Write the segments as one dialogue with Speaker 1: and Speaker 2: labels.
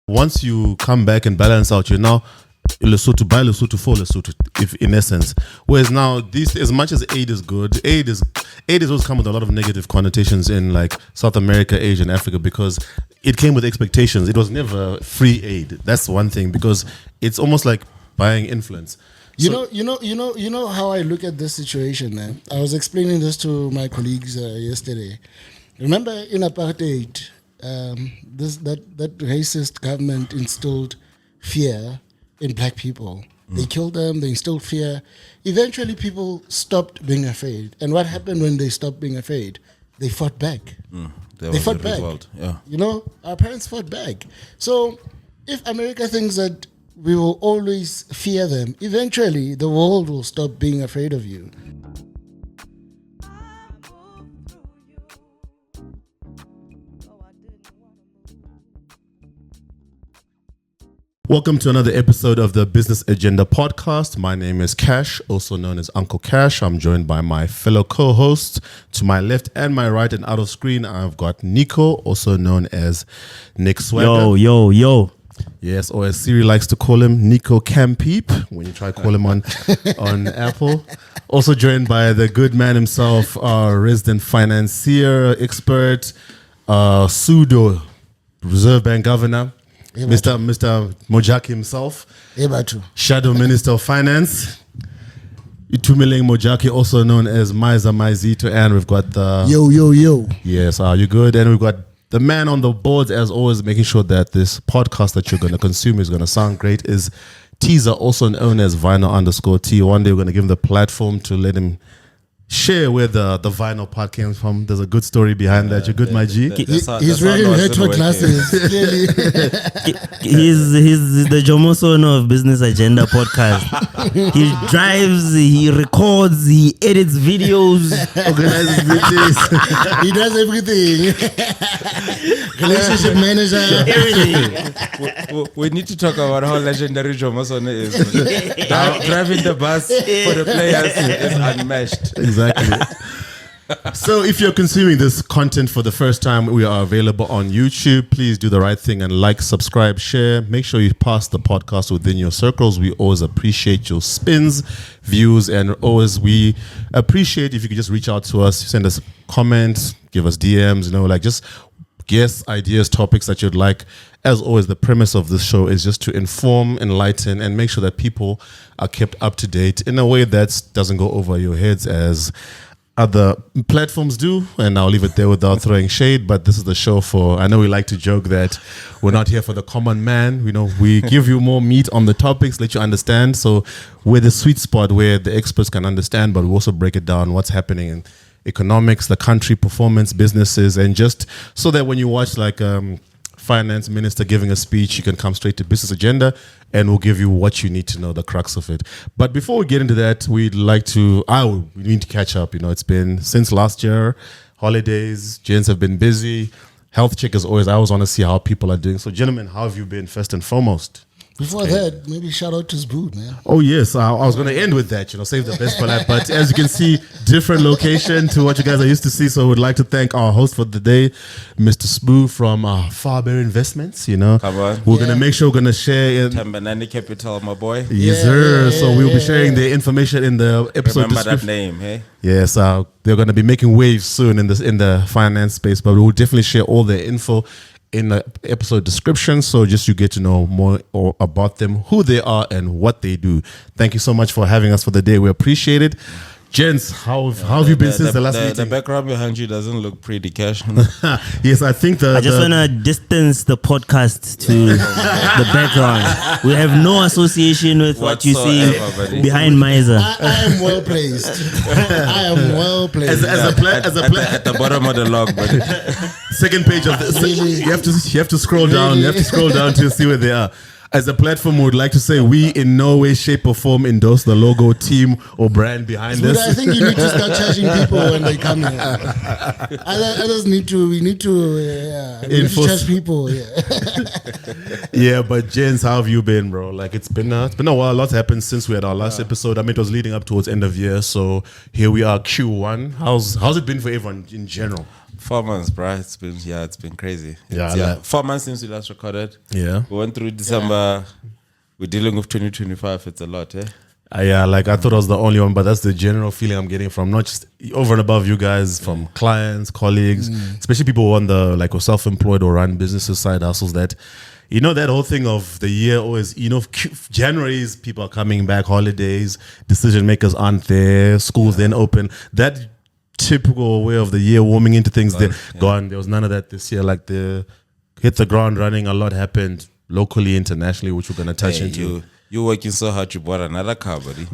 Speaker 1: Once you come back and balance out, you're now Lesotho by Lesotho for Lesotho, if in essence. Whereas now, this, as much as aid is good, aid is always come with a lot of negative connotations in like South America, Asia, and Africa, because it came with expectations. It was never free aid. That's one thing, because it's almost like buying influence.
Speaker 2: You know how I look at this situation, man. I was explaining this to my colleagues yesterday. Remember in apartheid, that racist government instilled fear in black people. They killed them, they instilled fear. Eventually people stopped being afraid. And what happened when they stopped being afraid? They fought back. They fought back.
Speaker 1: Yeah.
Speaker 2: You know, our parents fought back. So if America thinks that we will always fear them, eventually the world will stop being afraid of you.
Speaker 1: Welcome to another episode of the Business Agenda podcast. My name is Cash, also known as Uncle Cash. I'm joined by my fellow co-hosts. To my left and my right and out of screen, I've got Nico, also known as Nick Swagger.
Speaker 3: Yo.
Speaker 1: Yes, or as Siri likes to call him, Nico Campeep, when you try to call him on Apple. Also joined by the good man himself, our resident financier, expert, pseudo Reserve Bank governor, Mr. Mojaki himself, Shadow Minister of Finance, Itumeleng Mojaki, also known as Maiza Maizito, and we've got the...
Speaker 2: Yo.
Speaker 1: Yes, are you good? And we've got the man on the boards, as always, making sure that this podcast that you're going to consume is going to sound great, is Teaser, also known as Vinyl_T. One day we're going to give him the platform to let him share where the vinyl part came from. There's a good story behind that. You're good, my G?
Speaker 2: He's wearing retro glasses. Clearly.
Speaker 3: He's the Jomosono of Business Agenda podcast. He drives, he records, he edits videos,
Speaker 1: Organizes meetings.
Speaker 2: He does everything. Relationship manager.
Speaker 3: everything.
Speaker 4: We need to talk about how legendary Jomosone is. Driving the bus for the players is unmatched.
Speaker 1: Exactly. So if you're consuming this content for the first time, we are available on YouTube. Please do the right thing and like, subscribe, share. Make sure you pass the podcast within your circles. We always appreciate your spins, views, and always we appreciate if you could just reach out to us, send us comments, give us DMs, just guess ideas, topics that you'd like. As always, the premise of this show is just to inform, enlighten, and make sure that people are kept up to date in a way that doesn't go over your heads as other platforms do. And I'll leave it there without throwing shade, but this is the show for, I know we like to joke that we're not here for the common man. We give you more meat on the topics, let you understand. So we're the sweet spot where the experts can understand, but we also break it down, what's happening in economics, the country, performance, businesses, and just so that when you watch like finance minister giving a speech, you can come straight to Business Agenda and we'll give you what you need to know, the crux of it. But before we get into that, we need to catch up. It's been since last year, holidays, gents have been busy. Health check as always, I always want to see how people are doing. So gentlemen, how have you been first and foremost?
Speaker 2: Before that, maybe shout out to Zboot, man.
Speaker 1: Oh, yes. I was going to end with that, save the best for that. But as you can see, different location to what you guys are used to see. So we'd like to thank our host for the day, Mr. Spoo from Farbear Investments.
Speaker 4: Come on.
Speaker 1: We're going to make sure we're going to share.
Speaker 4: Tambanani Capital, my boy.
Speaker 1: Yes, sir. So we'll be sharing the information in the episode
Speaker 4: Remember
Speaker 1: description.
Speaker 4: that name, hey?
Speaker 1: Yes, they're going to be making waves soon in the finance space. But we'll definitely share all the info in the episode description, so just you get to know more about them, who they are, and what they do. Thank you so much for having us for the day. We appreciate it. Gents, how have you been since the last meeting?
Speaker 4: The background behind you doesn't look pretty, Cash.
Speaker 1: Yes, I think
Speaker 3: I just want to distance the podcast to the background. We have no association with what you see behind Maiza.
Speaker 2: I am well placed. I am well placed.
Speaker 4: At the bottom of the log, but
Speaker 1: second page of the
Speaker 2: Really?
Speaker 1: you have to scroll down. You have to scroll down to see where they are. As a platform, we would like to say we in no way, shape, or form endorse the logo, team, or brand behind
Speaker 2: But
Speaker 1: this.
Speaker 2: I think you need to start charging people when they come here. Others we need to charge people.
Speaker 1: Yeah, but gents, how have you been, bro? Like it's been a while. A lot happened since we had our last episode. I mean, it was leading up towards end of year, so here we are, Q1. How's it been for everyone in general?
Speaker 4: 4 months, bro. It's been crazy.
Speaker 1: Yeah,
Speaker 4: It's 4 months since we last recorded.
Speaker 1: Yeah.
Speaker 4: We went through December. We're dealing with 2025. It's a lot, eh?
Speaker 1: Yeah, like I thought I was the only one, but that's the general feeling I'm getting from not just over and above you guys, from clients, colleagues, especially people on the like or self-employed or run businesses, side hustles. That that whole thing of the year always, January is people are coming back, holidays, decision makers aren't there, schools then open. That typical way of the year warming into things, gone. There was none of that this year. Like hit the ground running. A lot happened locally, internationally, which we're gonna touch into.
Speaker 4: You're working so hard, you bought another car, buddy.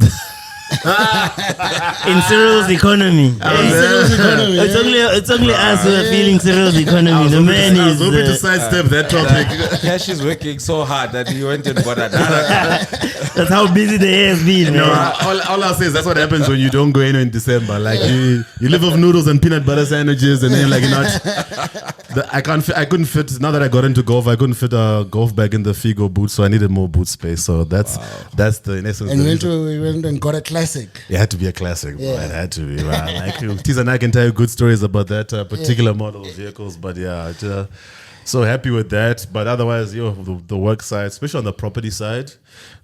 Speaker 3: In Cyril's economy. It's only us who are feeling Cyril's economy. The man
Speaker 1: I was
Speaker 3: is.
Speaker 1: hoping to sidestep that topic.
Speaker 4: Cash is working so hard that he went and bought another car.
Speaker 3: That's how busy the year has been, man.
Speaker 1: All I'll say is that's what happens when you don't go in December. Like you live off noodles and peanut butter sandwiches, and then like you're not. I couldn't fit. Now that I got into golf, I couldn't fit a golf bag in the Figo boot, so I needed more boot space. So that's the in essence.
Speaker 2: And we went and got a classic.
Speaker 1: It had to be a classic, bro. It had to be. Right? Like Tiz and I can tell you good stories about that particular model of vehicles, but so happy with that. But otherwise, the work side, especially on the property side,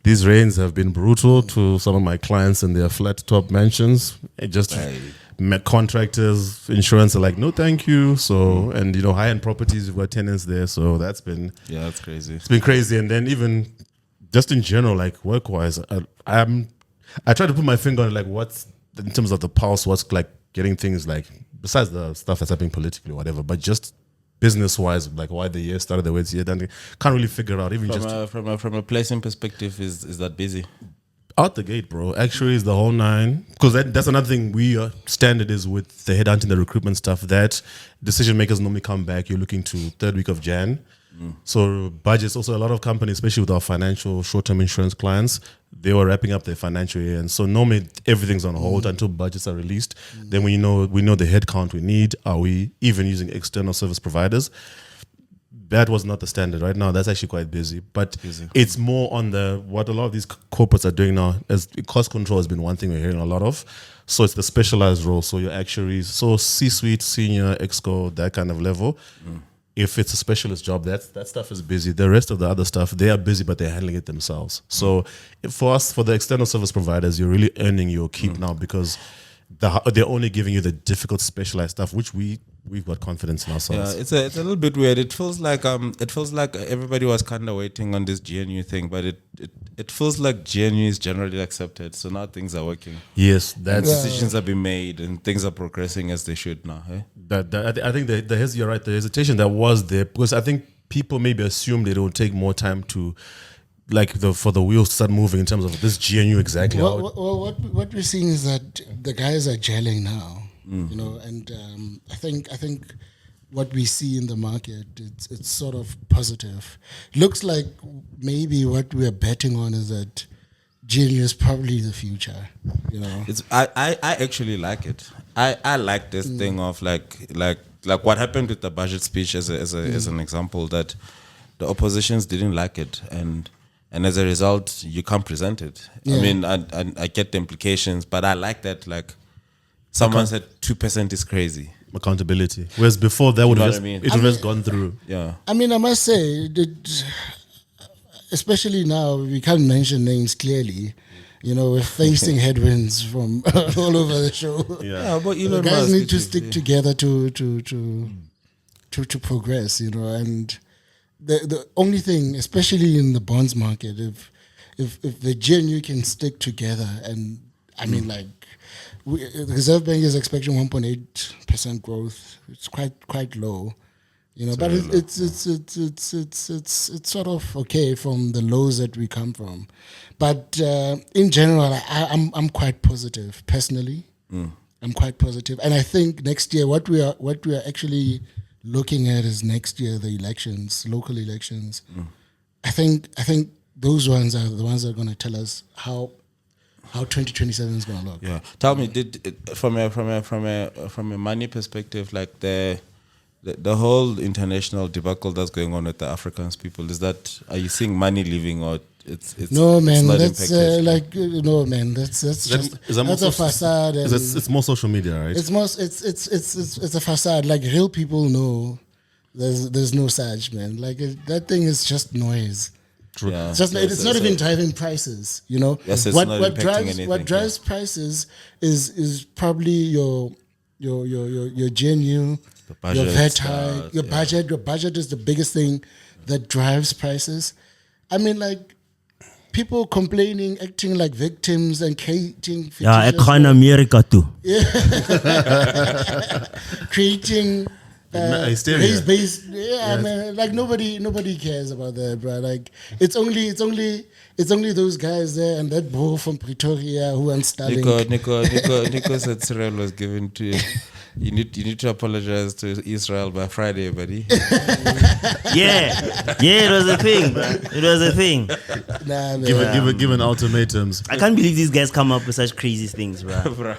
Speaker 1: these rains have been brutal to some of my clients in their flat top mansions. Contractors, insurance are like, no, thank you. So, and high end properties, we've got tenants there. So that's been
Speaker 4: that's crazy.
Speaker 1: It's been crazy, and then even just in general, like work wise, I try to put my finger on like what's in terms of the pulse, what's like getting things like besides the stuff that's happening politically or whatever, but just business wise, like why the year started the way it's here, then can't really figure out even
Speaker 4: from a placing perspective, is that busy?
Speaker 1: Out the gate, bro. Actually, is the whole nine. Because that's another thing we standard is with the headhunting, the recruitment stuff. That decision makers normally come back. You're looking to third week of Jan. So budgets, also a lot of companies, especially with our financial short-term insurance clients, they were wrapping up their financial year, and so normally everything's on hold until budgets are released. Then we know the headcount we need. Are we even using external service providers? That was not the standard. Right now, that's actually quite busy, but it's more on what a lot of these corporates are doing now. As cost control has been one thing we're hearing a lot of. So it's the specialized role. So your actuaries, so C-suite, senior, exco, that kind of level. If it's a specialist job, that stuff is busy. The rest of the other stuff, they are busy, but they're handling it themselves. So for us, for the external service providers, you're really earning your keep now because they're only giving you the difficult specialized stuff, which we've got confidence in ourselves.
Speaker 4: Yeah, it's a little bit weird. It feels like everybody was kind of waiting on this GNU thing, but it feels like GNU is generally accepted. So now things are working.
Speaker 1: Yes,
Speaker 4: decisions have been made and things are progressing as they should now. Eh?
Speaker 1: I think you're right. The hesitation that was there because I think people maybe assumed it would take more time to. For the wheels to start moving in terms of this GNU exactly.
Speaker 2: What we're seeing is that the guys are gelling now, and I think what we see in the market, it's sort of positive. Looks like maybe what we're betting on is that GNU is probably the future.
Speaker 4: I actually like it. I like this thing of like what happened with the budget speech as an example, that the oppositions didn't like it and as a result, you can't present it. Yeah. I mean, I get the implications, but I like that. Like, someone said 2% is crazy.
Speaker 1: Accountability. Whereas before, that would have just gone through.
Speaker 2: Yeah. I mean, I must say, especially now, we can't mention names clearly. We're facing headwinds from all over the show.
Speaker 4: Yeah, but
Speaker 2: the guys need to stick together to progress. And. The only thing, especially in the bonds market, if the GNU can stick together, and I mean, the Reserve Bank is expecting 1.8% growth. It's quite low, but it's sort of okay from the lows that we come from. But in general, I'm quite positive personally. I'm quite positive, and I think next year what we are actually looking at is next year, the elections, local elections. I think those ones are the ones that are going to tell us how 2027 is going to look.
Speaker 4: Yeah, tell me, from a money perspective, like the whole international debacle that's going on with the Africans people, are you seeing money leaving, or
Speaker 2: No man,
Speaker 4: not
Speaker 2: that's
Speaker 4: impacted.
Speaker 2: no man, that's just
Speaker 1: Is that more
Speaker 2: that's a
Speaker 1: social-
Speaker 2: facade. And
Speaker 1: it's more social media, right?
Speaker 2: it's a facade. Like real people know, there's no such man. Like that thing is just noise.
Speaker 1: True.
Speaker 4: Yeah.
Speaker 2: It's just
Speaker 4: So-
Speaker 2: it's
Speaker 4: so-
Speaker 2: not
Speaker 4: so-
Speaker 2: even driving prices. You know,
Speaker 4: Yes, it's
Speaker 2: what
Speaker 4: not
Speaker 2: what
Speaker 4: impacting
Speaker 2: drives
Speaker 4: anything,
Speaker 2: what drives prices is probably your GNU,
Speaker 4: The budget
Speaker 2: your VAT
Speaker 4: stuff,
Speaker 2: hike, your
Speaker 4: yeah.
Speaker 2: budget. Your budget is the biggest thing that drives prices. I mean, like people complaining, acting like victims, and creating
Speaker 3: Yeah,
Speaker 2: fictitious
Speaker 3: ekhona America too.
Speaker 2: creating
Speaker 1: hysteria.
Speaker 2: race-based. Yeah, man. Like nobody cares about that, bro. Like it's only those guys there and that bro from Pretoria who are stalling.
Speaker 4: Nico said Cyril was given to you. You need to apologize to Israel by Friday, buddy.
Speaker 3: Yeah, it was a thing, bro. It was a thing.
Speaker 2: Nah, man.
Speaker 1: Given ultimatums.
Speaker 3: I can't believe these guys come up with such crazy things, bro.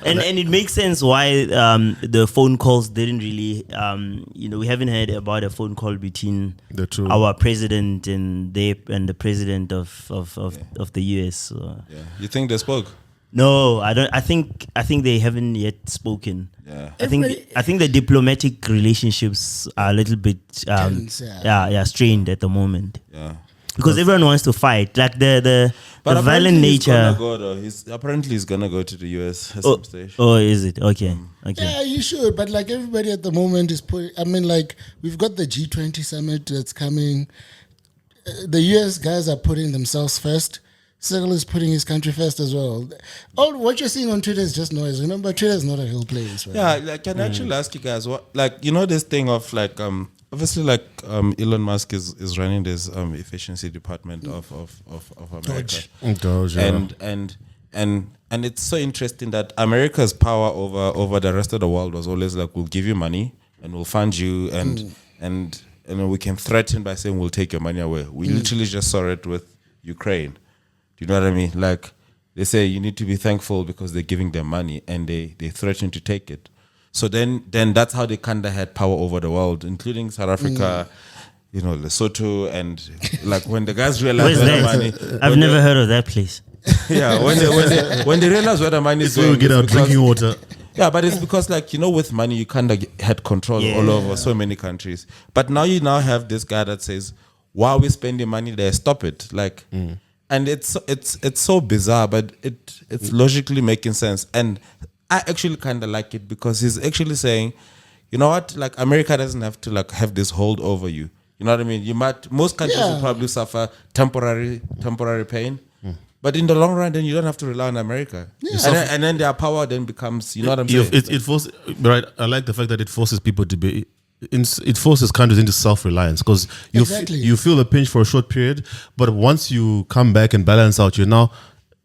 Speaker 3: and it makes sense why the phone calls didn't really, we haven't heard about a phone call between
Speaker 1: The two.
Speaker 3: our president and the president of the US. So.
Speaker 4: Yeah. You think they spoke?
Speaker 3: No, I don't. I think they haven't yet spoken.
Speaker 4: Yeah.
Speaker 3: I think the diplomatic relationships are a little bit
Speaker 2: Tense, yeah.
Speaker 3: strained at the moment.
Speaker 4: Yeah.
Speaker 3: Because everyone wants to fight. Like the
Speaker 4: But
Speaker 3: violent
Speaker 4: apparently he's
Speaker 3: nature.
Speaker 4: gonna go, though. Apparently he's gonna go to the US at some stage.
Speaker 3: Oh, is it? Okay. Okay.
Speaker 2: Yeah, you should. But like everybody at the moment is putting. I mean, like we've got the G20 summit that's coming. The US guys are putting themselves first. Cyril is putting his country first as well. All what you're seeing on Twitter is just noise. Remember, Twitter is not a real place. Right?
Speaker 4: Yeah, like, can I actually ask you guys what, like, this thing of like, obviously, like, Elon Musk is running this efficiency department of America,
Speaker 1: Doge, yeah.
Speaker 4: and it's so interesting that America's power over the rest of the world was always like, we'll give you money and we'll fund you and we can threaten by saying we'll take your money away. We literally just saw it with Ukraine. Do you know what I mean? Like, they say you need to be thankful because they're giving them money and they threaten to take it. So then that's how they kind of had power over the world, including South Africa, Lesotho, and like when the guys realized
Speaker 3: Where's
Speaker 4: where the
Speaker 3: that?
Speaker 4: money.
Speaker 3: I've never heard of that place.
Speaker 4: Yeah, when they realized where the money is
Speaker 1: So we
Speaker 4: going,
Speaker 1: get
Speaker 4: it's
Speaker 1: our
Speaker 4: because-
Speaker 1: drinking water.
Speaker 4: Yeah, but it's because, like, with money, you kind of had control all over so many countries. But now you have this guy that says, why are we spending money there? Stop it. Like, and it's so bizarre, but it's logically making sense. And I actually kind of like it because he's actually saying, you know what? Like, America doesn't have to like have this hold over you. You know what I mean? Most countries will probably suffer temporary pain. But in the long run, then you don't have to rely on America. Yeah. And then their power then becomes, you know what I'm saying?
Speaker 1: It forces, right? I like the fact that it forces people to be. It forces countries into self-reliance because you feel the pinch for a short period, but once you come back and balance out, you're now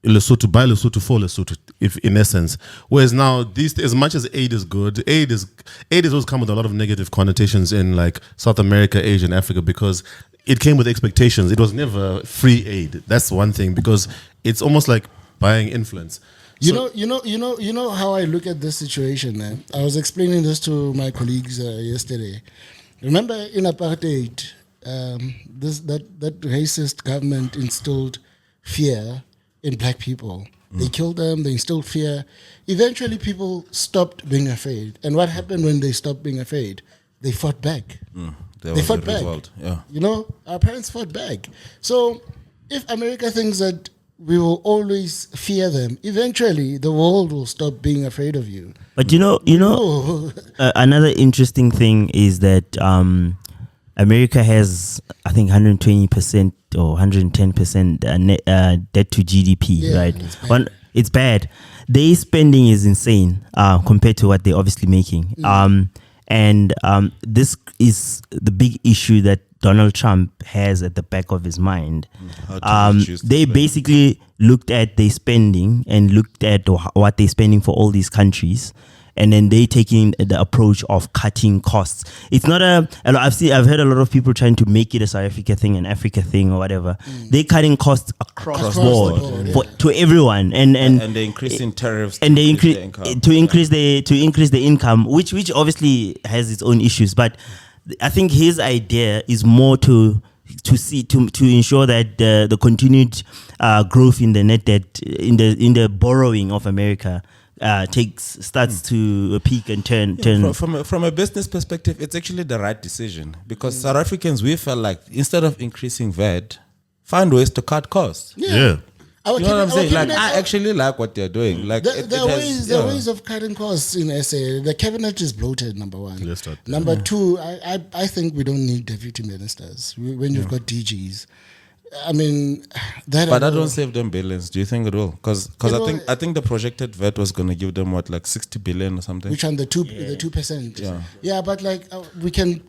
Speaker 1: Lesotho by Lesotho for Lesotho, if in essence. Whereas now, as much as aid is good, aid has always come with a lot of negative connotations in like South America, Asia, and Africa because it came with expectations. It was never free aid. That's one thing because it's almost like buying influence.
Speaker 2: You know how I look at this situation, man. I was explaining this to my colleagues yesterday. Remember in apartheid, that racist government instilled fear in black people. They killed them, they instilled fear. Eventually people stopped being afraid. And what happened when they stopped being afraid? They fought back. They fought back.
Speaker 4: Yeah.
Speaker 2: Our parents fought back. So if America thinks that we will always fear them, eventually the world will stop being afraid of you.
Speaker 3: But another interesting thing is that America has, I think, 120% or 110% debt to GDP, right? It's bad. Their spending is insane compared to what they're obviously making. And this is the big issue that Donald Trump has at the back of his mind. They basically looked at their spending and looked at what they're spending for all these countries, and then they taking the approach of cutting costs. It's not I've heard a lot of people trying to make it a South Africa thing, an Africa thing, or whatever. They're cutting costs across the board to everyone, and
Speaker 4: they're increasing tariffs,
Speaker 3: and they increase the income, which obviously has its own issues. But I think his idea is more to to ensure that the continued growth in the net debt in the borrowing of America starts to peak and turn.
Speaker 4: From a business perspective, it's actually the right decision because South Africans, we felt like instead of increasing VAT, find ways to cut costs.
Speaker 1: Yeah.
Speaker 4: You know what I'm saying? Like, I actually like what they're doing. Like,
Speaker 2: there are ways of cutting costs in SA. The cabinet is bloated, number one.
Speaker 1: Let's start there.
Speaker 2: Number two, I think we don't need deputy ministers when you've got DGs. I mean,
Speaker 4: that don't save them billions. Do you think it will? Because I think the projected VAT was going to give them what, like 60 billion or something.
Speaker 2: Which on the 2%? Yeah, but like we can.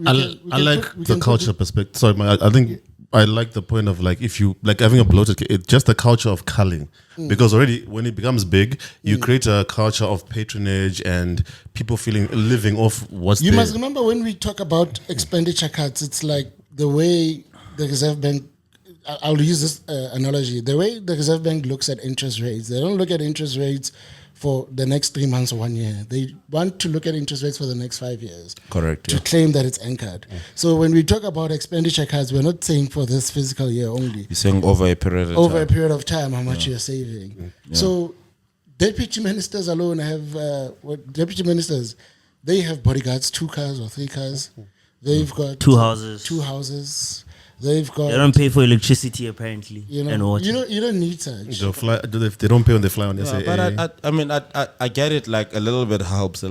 Speaker 1: I like the culture perspective. Sorry, I think. I like the point of like if you like having a bloated, it's just the culture of culling because already when it becomes big, you create a culture of patronage and people living off what's
Speaker 2: you
Speaker 1: there.
Speaker 2: must remember when we talk about expenditure cuts, it's like the way the Reserve Bank. I'll use this analogy. The way the Reserve Bank looks at interest rates, they don't look at interest rates for the next 3 months or 1 year. They want to look at interest rates for the next 5 years.
Speaker 4: Correct.
Speaker 2: To claim that it's anchored. So when we talk about expenditure cuts, we're not saying for this fiscal year only.
Speaker 4: You're saying over a period of time.
Speaker 2: How much you're saving. So deputy ministers alone have, deputy ministers, they have bodyguards, 2 cars or 3 cars. They've got
Speaker 3: 2 houses.
Speaker 2: 2 houses. They've got.
Speaker 3: They don't pay for electricity apparently, and water.
Speaker 2: You don't need such.
Speaker 1: If they don't pay when they fly on SA.
Speaker 4: But I mean, I get it. Like a little bit helps,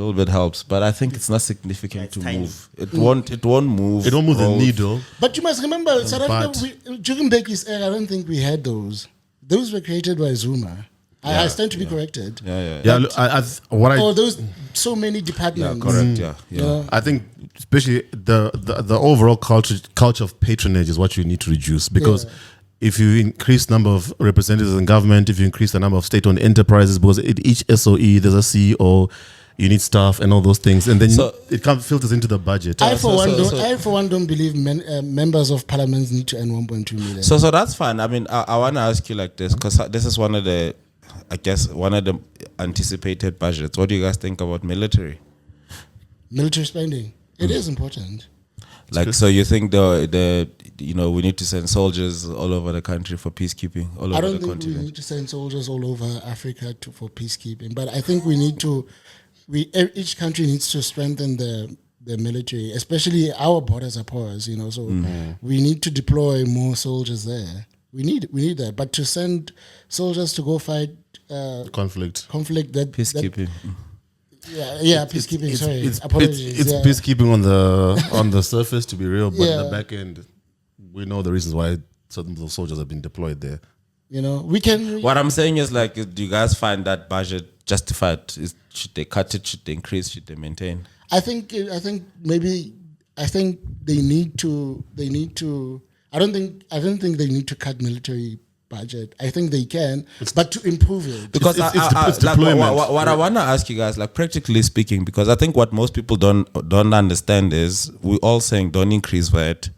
Speaker 4: but I think it's not significant to
Speaker 3: tiny.
Speaker 4: move. It won't move.
Speaker 1: It don't move the needle.
Speaker 2: But you must remember, South Africa, during Becky's era, I don't think we had those. Those were created by Zuma. I stand to be corrected.
Speaker 1: Those
Speaker 2: so many departments.
Speaker 4: Correct. Yeah.
Speaker 1: I think especially the overall culture of patronage is what you need to reduce because if you increase number of representatives in government, if you increase the number of state-owned enterprises, because at each SOE there's a CEO, you need staff and all those things, and then it filters into the budget.
Speaker 2: I for one don't believe members of parliament need to earn 1.2 million.
Speaker 4: So that's fine. I mean, I want to ask you like this because this is one of the anticipated budgets. What do you guys think about military
Speaker 2: spending? It is important.
Speaker 4: Like, so you think we need to send soldiers all over the country for peacekeeping all over the continent?
Speaker 2: I don't think we need to send soldiers all over Africa for peacekeeping, but I think we need to. Each country needs to strengthen the military, especially our borders are porous. So we need to deploy more soldiers there. We need that, but to send soldiers to go fight
Speaker 1: conflict
Speaker 4: peacekeeping.
Speaker 2: Peacekeeping. Apologies.
Speaker 1: It's peacekeeping on the surface, to be real, but in the back end, we know the reasons why certain of those soldiers have been deployed there.
Speaker 2: We can.
Speaker 4: What I'm saying is, like, do you guys find that budget justified? Should they cut it? Should they increase? Should they maintain?
Speaker 2: I think they need to. I don't think they need to cut military budget. I think they can, but to improve it.
Speaker 4: Because
Speaker 1: it's
Speaker 4: like,
Speaker 1: deployment.
Speaker 4: What I want to ask you guys, like, practically speaking, because I think what most people don't understand is we're all saying don't increase VAT,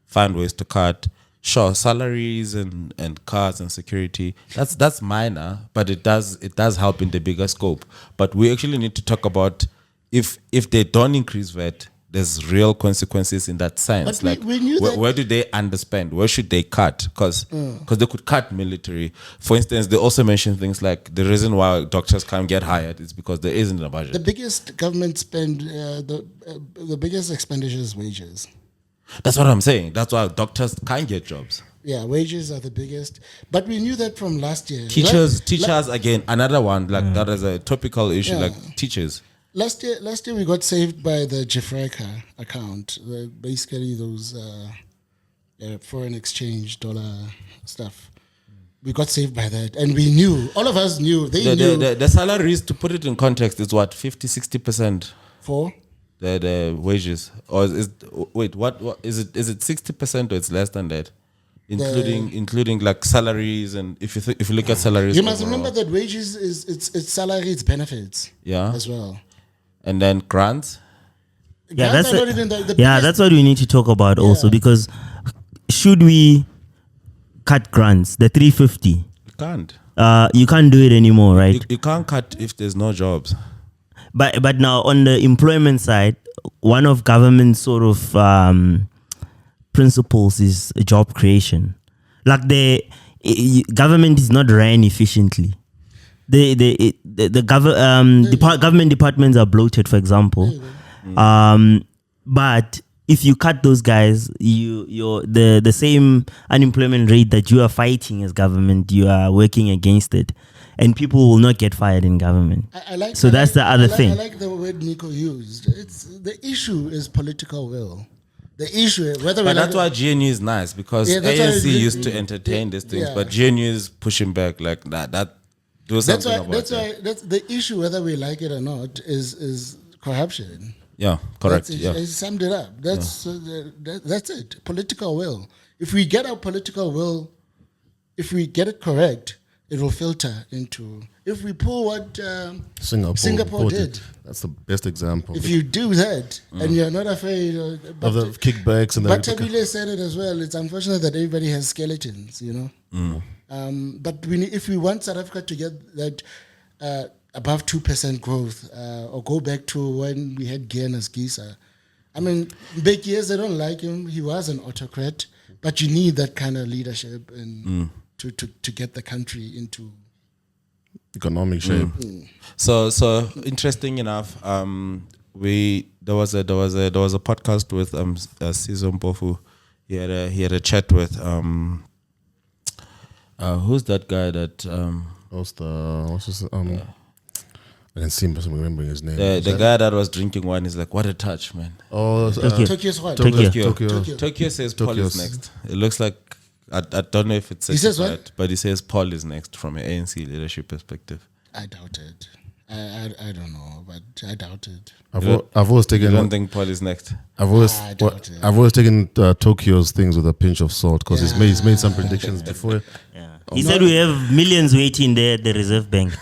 Speaker 4: find ways to cut. Sure, salaries and cars and security, that's minor, but it does help in the bigger scope. But we actually need to talk about if they don't increase VAT, there's real consequences in that sense.
Speaker 2: But we knew that.
Speaker 4: Where do they underspend? Where should they cut? Because they could cut military. For instance, they also mention things like the reason why doctors can't get hired is because there isn't a budget.
Speaker 2: The biggest government spend, the biggest expenditure is wages.
Speaker 4: That's what I'm saying. That's why doctors can't get jobs.
Speaker 2: Yeah, wages are the biggest. But we knew that from last year.
Speaker 4: Teachers again, another one, like that is a topical issue, like teachers.
Speaker 2: Last year we got saved by the Jeffreka account. Basically those foreign exchange dollar stuff. We got saved by that. And we knew, all of us knew, they knew.
Speaker 4: The salaries, to put it in context, is what, 50-60%?
Speaker 2: For?
Speaker 4: The wages, or what is it 60% or it's less than that, including like salaries, and if you look at salaries,
Speaker 2: you must remember that wages is it's salary, it's benefits as well,
Speaker 4: and then grants.
Speaker 3: That's what we need to talk about also, because should we cut grants, the 350?
Speaker 4: You can't.
Speaker 3: You can't do it anymore, right?
Speaker 4: You can't cut if there's no jobs.
Speaker 3: But now on the employment side, one of government's sort of principles is job creation. Like government is not ran efficiently. Government departments are bloated, for example. But if you cut those guys, the same unemployment rate that you are fighting as government, you are working against it, and people will not get fired in government. That's the other thing.
Speaker 2: I like the word Nico used. The issue is political will. The issue, whether
Speaker 4: but that's why GNU is nice, because ANC used to entertain these things, but GNU is pushing back like that. Do something about it.
Speaker 2: That's the issue, whether we like it or not, is corruption.
Speaker 4: Yeah, correct.
Speaker 2: I summed it up. That's it. Political will. If we get our political will, if we get it correct, it will filter into. If we pull what Singapore did,
Speaker 1: that's the best example.
Speaker 2: If you do that and you're not afraid of
Speaker 1: the kickbacks and
Speaker 2: but Tabile said it as well. It's unfortunate that everybody has skeletons, but if we want South Africa to get that above 2% growth, or go back to when we had Gian as Gisa, I mean, big years they don't like him. He was an autocrat, but you need that kind of leadership and to get the country into
Speaker 1: economic shape.
Speaker 4: So interesting enough, there was a podcast with Sizo Mpofu. He had a chat with who's that guy that
Speaker 1: I can see him, but I'm remembering his name.
Speaker 4: The guy that was drinking wine is like, what a touch, man.
Speaker 2: Tokyo's what?
Speaker 4: Tokyo says Paul is next. It looks like, I don't know if it's certified, but he says Paul is next from an ANC leadership perspective.
Speaker 2: I doubt it. I don't know, but I doubt it.
Speaker 1: I've always taken.
Speaker 4: You don't think Paul is next?
Speaker 1: I've always taken Tokyo's things with a pinch of salt, because he's made some predictions before.
Speaker 3: Yeah. He said we have millions waiting there at the Reserve Bank.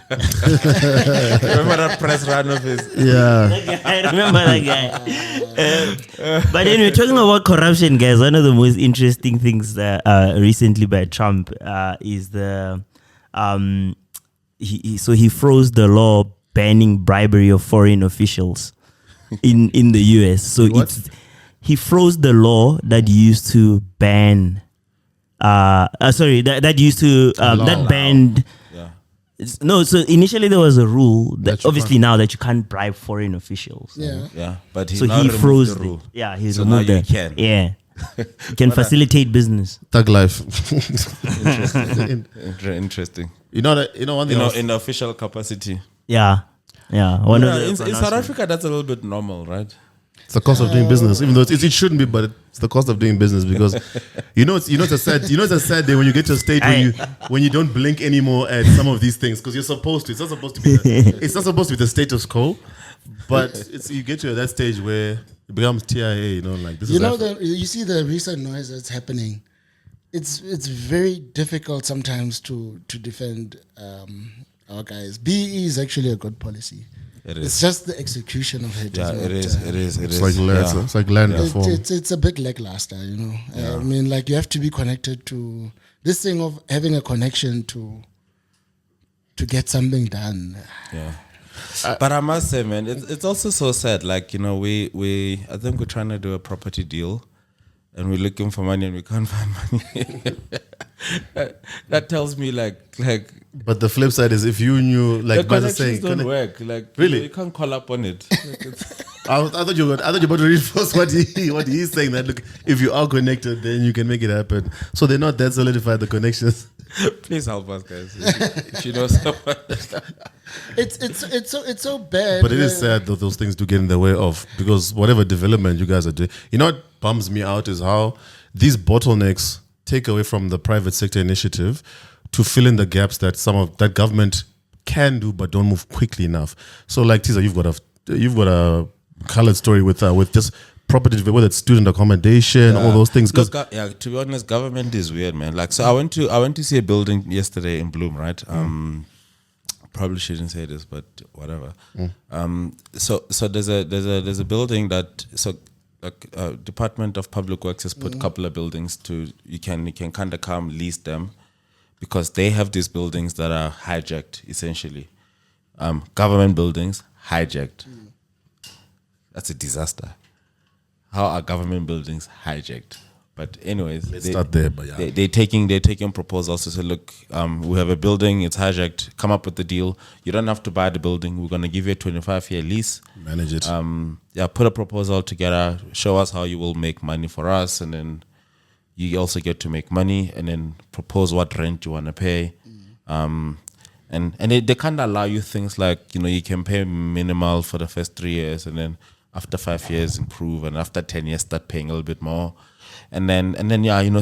Speaker 4: Remember that press run of his?
Speaker 1: Yeah.
Speaker 3: I remember that guy. But anyway, talking about corruption, guys, one of the most interesting things that recently by Trump is the he froze the law banning bribery of foreign officials in the US. So he froze the law that used to ban that used to that banned.
Speaker 4: Yeah.
Speaker 3: No, so initially there was a rule that obviously now that you can't bribe foreign officials.
Speaker 4: Yeah, but he
Speaker 3: froze
Speaker 4: the rule.
Speaker 3: Yeah, he's
Speaker 4: so
Speaker 3: removed
Speaker 4: now you
Speaker 3: it.
Speaker 4: can.
Speaker 3: Yeah, you can facilitate business.
Speaker 1: Thug life.
Speaker 4: Interesting.
Speaker 1: One thing
Speaker 4: in official capacity.
Speaker 3: Yeah.
Speaker 4: In South Africa, that's a little bit normal, right?
Speaker 1: It's the cost of doing business, even though it shouldn't be, but it's the cost of doing business, because it's a sad day when you get to a state when you don't blink anymore at some of these things, because you're supposed to. It's not supposed to be. It's not supposed to be the status quo, but you get to that stage where it becomes TIA. Like this.
Speaker 2: You see the recent noise that's happening. It's very difficult sometimes to defend our guys. BE is actually a good policy. It's just the execution of it.
Speaker 4: Yeah, it is.
Speaker 1: It's like land reform.
Speaker 2: It's a bit lackluster, I mean, like, you have to be connected to this thing of having a connection to get something done.
Speaker 4: Yeah. But I must say, man, it's also so sad. Like, we I think we're trying to do a property deal, and we're looking for money and we can't find money. that tells me like.
Speaker 1: But the flip side is, if you knew, like,
Speaker 4: the connections don't work. Like,
Speaker 1: really,
Speaker 4: you can't call up on it.
Speaker 1: I thought you were about to reinforce what he's saying, that look, if you are connected, then you can make it happen. So they're not that solidified, the connections.
Speaker 4: Please help us, guys. If you know someone.
Speaker 2: It's so bad.
Speaker 1: But it is sad that those things do get in the way of, because whatever development you guys are doing, what bums me out is how these bottlenecks take away from the private sector initiative to fill in the gaps that some of that government can do but don't move quickly enough. So, like, Tisa, you've got a colored story with just property, whether it's student accommodation, all those things.
Speaker 4: Look, to be honest, government is weird, man. Like, so I went to see a building yesterday in Bloom, right? Probably shouldn't say this, but whatever. So there's a building that Department of Public Works has put a couple of buildings to you can kind of come lease them, because they have these buildings that are hijacked, essentially. Government buildings hijacked. That's a disaster. How are government buildings hijacked? But anyways,
Speaker 1: Let's start there, but yeah.
Speaker 4: they're taking proposals to say, look, we have a building, it's hijacked, come up with the deal. You don't have to buy the building. We're going to give you a 25-year lease.
Speaker 1: Manage it.
Speaker 4: Put a proposal together, show us how you will make money for us, and then you also get to make money, and then propose what rent you want to pay. And they kind of allow you things like, you can pay minimal for the first 3 years, and then after 5 years improve, and after 10 years start paying a little bit more. And then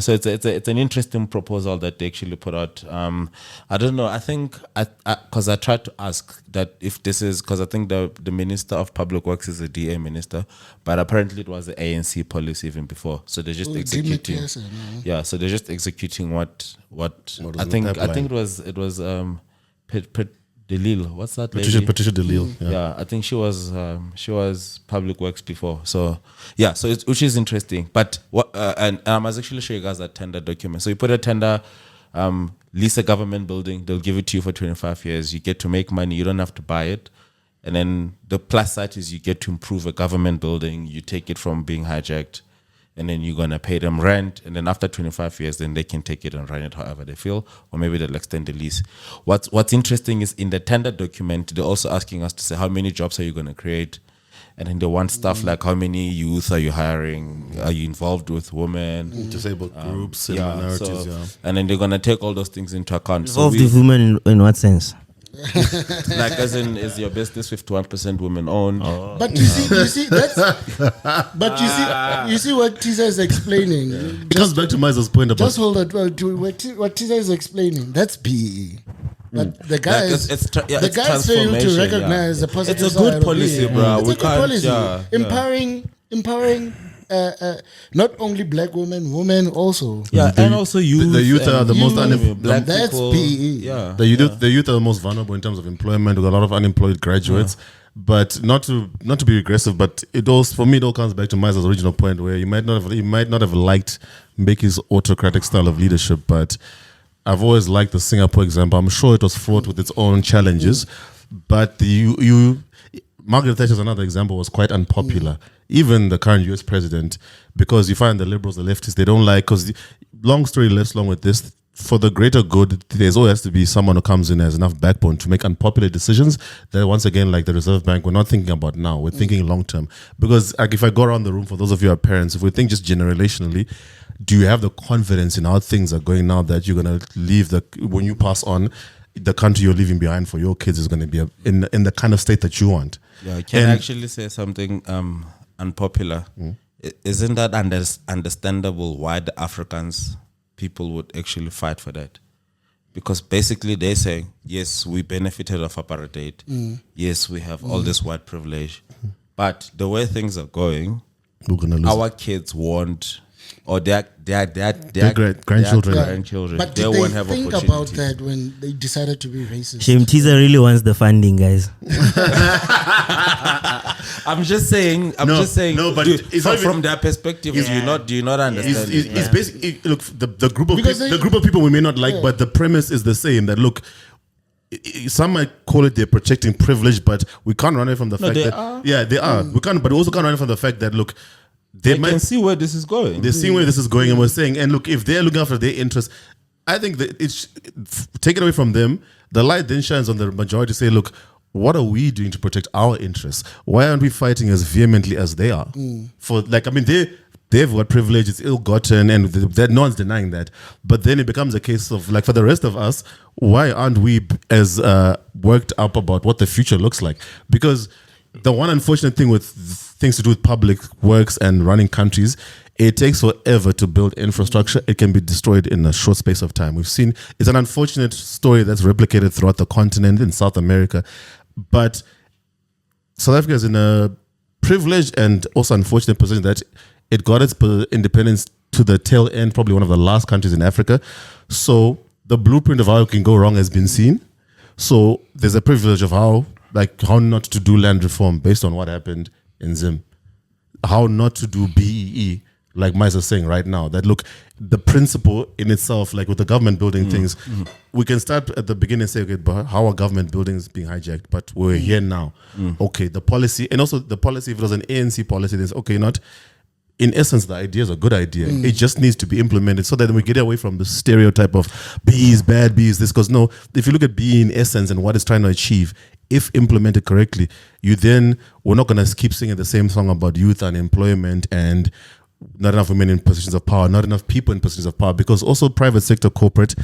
Speaker 4: so it's an interesting proposal that they actually put out. I don't know. I think because I tried to ask that if this is, because I think the Minister of Public Works is a DA minister, but apparently it was the ANC policy even before. So they're just executing. Yeah, so they're just executing what I think it was Delil. What's that lady?
Speaker 1: Patricia Delil.
Speaker 4: Yeah, I think she was Public Works before. So yeah, which is interesting. But and I must actually show you guys that tender document. So you put a tender, lease a government building. They'll give it to you for 25 years. You get to make money. You don't have to buy it. And then the plus side is you get to improve a government building. You take it from being hijacked, and then you're gonna pay them rent, and then after 25 years, then they can take it and run it however they feel, or maybe they'll extend the lease. What's interesting is in the tender document, they're also asking us to say how many jobs are you gonna create, and then they want stuff like how many youth are you hiring, are you involved with women,
Speaker 1: disabled groups, and minorities,
Speaker 4: and then they're gonna take all those things into account.
Speaker 3: Involved with women in what sense?
Speaker 4: Like as in, is your business 51% women owned?
Speaker 2: But you see that's. But you see what Tisa is explaining.
Speaker 1: It comes back to Miza's point about.
Speaker 2: Just hold on. Well, to what Tisa is explaining, that's PE. But the guys, the guys fail to recognize the positive.
Speaker 4: It's a good policy, bro.
Speaker 2: It's a good policy. Empowering. Not only black women also.
Speaker 4: Yeah, and also youth.
Speaker 1: The youth are the most
Speaker 4: black
Speaker 2: That's
Speaker 4: people.
Speaker 2: PE.
Speaker 4: Yeah,
Speaker 1: the youth are the most vulnerable in terms of employment. We've got a lot of unemployed graduates. But not to be aggressive, but it also, for me, it all comes back to Miza's original point, where you might not have liked Mbeki's autocratic style of leadership, but I've always liked the Singapore example. I'm sure it was fraught with its own challenges, but Margaret Thatcher's another example was quite unpopular. Even the current US president, because you find the liberals, the leftists, they don't like, because long story less long with this, for the greater good, there's always has to be someone who comes in as enough backbone to make unpopular decisions that, once again, like the Reserve Bank, we're not thinking about now, we're thinking long term. Because like, if I go around the room, for those of you who are parents, if we think just generationally, do you have the confidence in how things are going now that you're going to leave when you pass on, the country you're leaving behind for your kids is going to be in the kind of state that you want?
Speaker 4: Yeah, can I actually say something unpopular? Isn't that understandable why the Africans people would actually fight for that? Because basically they're saying, yes, we benefited of apartheid. Yes, we have all this white privilege. But the way things are going,
Speaker 1: we're gonna lose.
Speaker 4: Our kids won't, or their
Speaker 1: grandchildren.
Speaker 2: But
Speaker 4: they
Speaker 2: did
Speaker 4: won't
Speaker 2: they
Speaker 4: have
Speaker 2: think about that when they decided to be racist?
Speaker 3: Shame Teaser really wants the funding, guys.
Speaker 4: I'm just saying.
Speaker 1: No, but
Speaker 4: from their perspective, do you not understand?
Speaker 1: It's basically, look, the group of people we may not like, but the premise is the same. That look, some might call it they're protecting privilege, but we can't run away from the fact that they are. We can't, but we also can't run away from the fact that look, they might
Speaker 4: can see where this is going.
Speaker 1: They're seeing where this is going, and we're saying, and look, if they're looking after their interests, I think that it's take it away from them. The light then shines on the majority to say, look, what are we doing to protect our interests? Why aren't we fighting as vehemently as they are? They've got privilege, it's ill-gotten, and no one's denying that. But then it becomes a case of, like, for the rest of us, why aren't we as worked up about what the future looks like? Because the one unfortunate thing with things to do with public works and running countries, it takes forever to build infrastructure. It can be destroyed in a short space of time. We've seen, it's an unfortunate story that's replicated throughout the continent in South America. But South Africa is in a privileged and also unfortunate position that it got its independence to the tail end, probably one of the last countries in Africa. So the blueprint of how it can go wrong has been seen. So there's a privilege of how not to do land reform based on what happened in Zim. How not to do BEE, like Miza is saying right now. That look, the principle in itself, like with the government building things, we can start at the beginning and say, okay, but how are government buildings being hijacked? But we're here now. Okay, the policy, and also the policy, if it was an ANC policy, then okay, in essence, the idea is a good idea. It just needs to be implemented so that we get away from the stereotype of bees, bad bees, this. Because no, if you look at bee in essence and what it's trying to achieve, if implemented correctly, we're not going to keep singing the same song about youth unemployment and not enough women in positions of power, not enough people in positions of power, because also private sector corporate,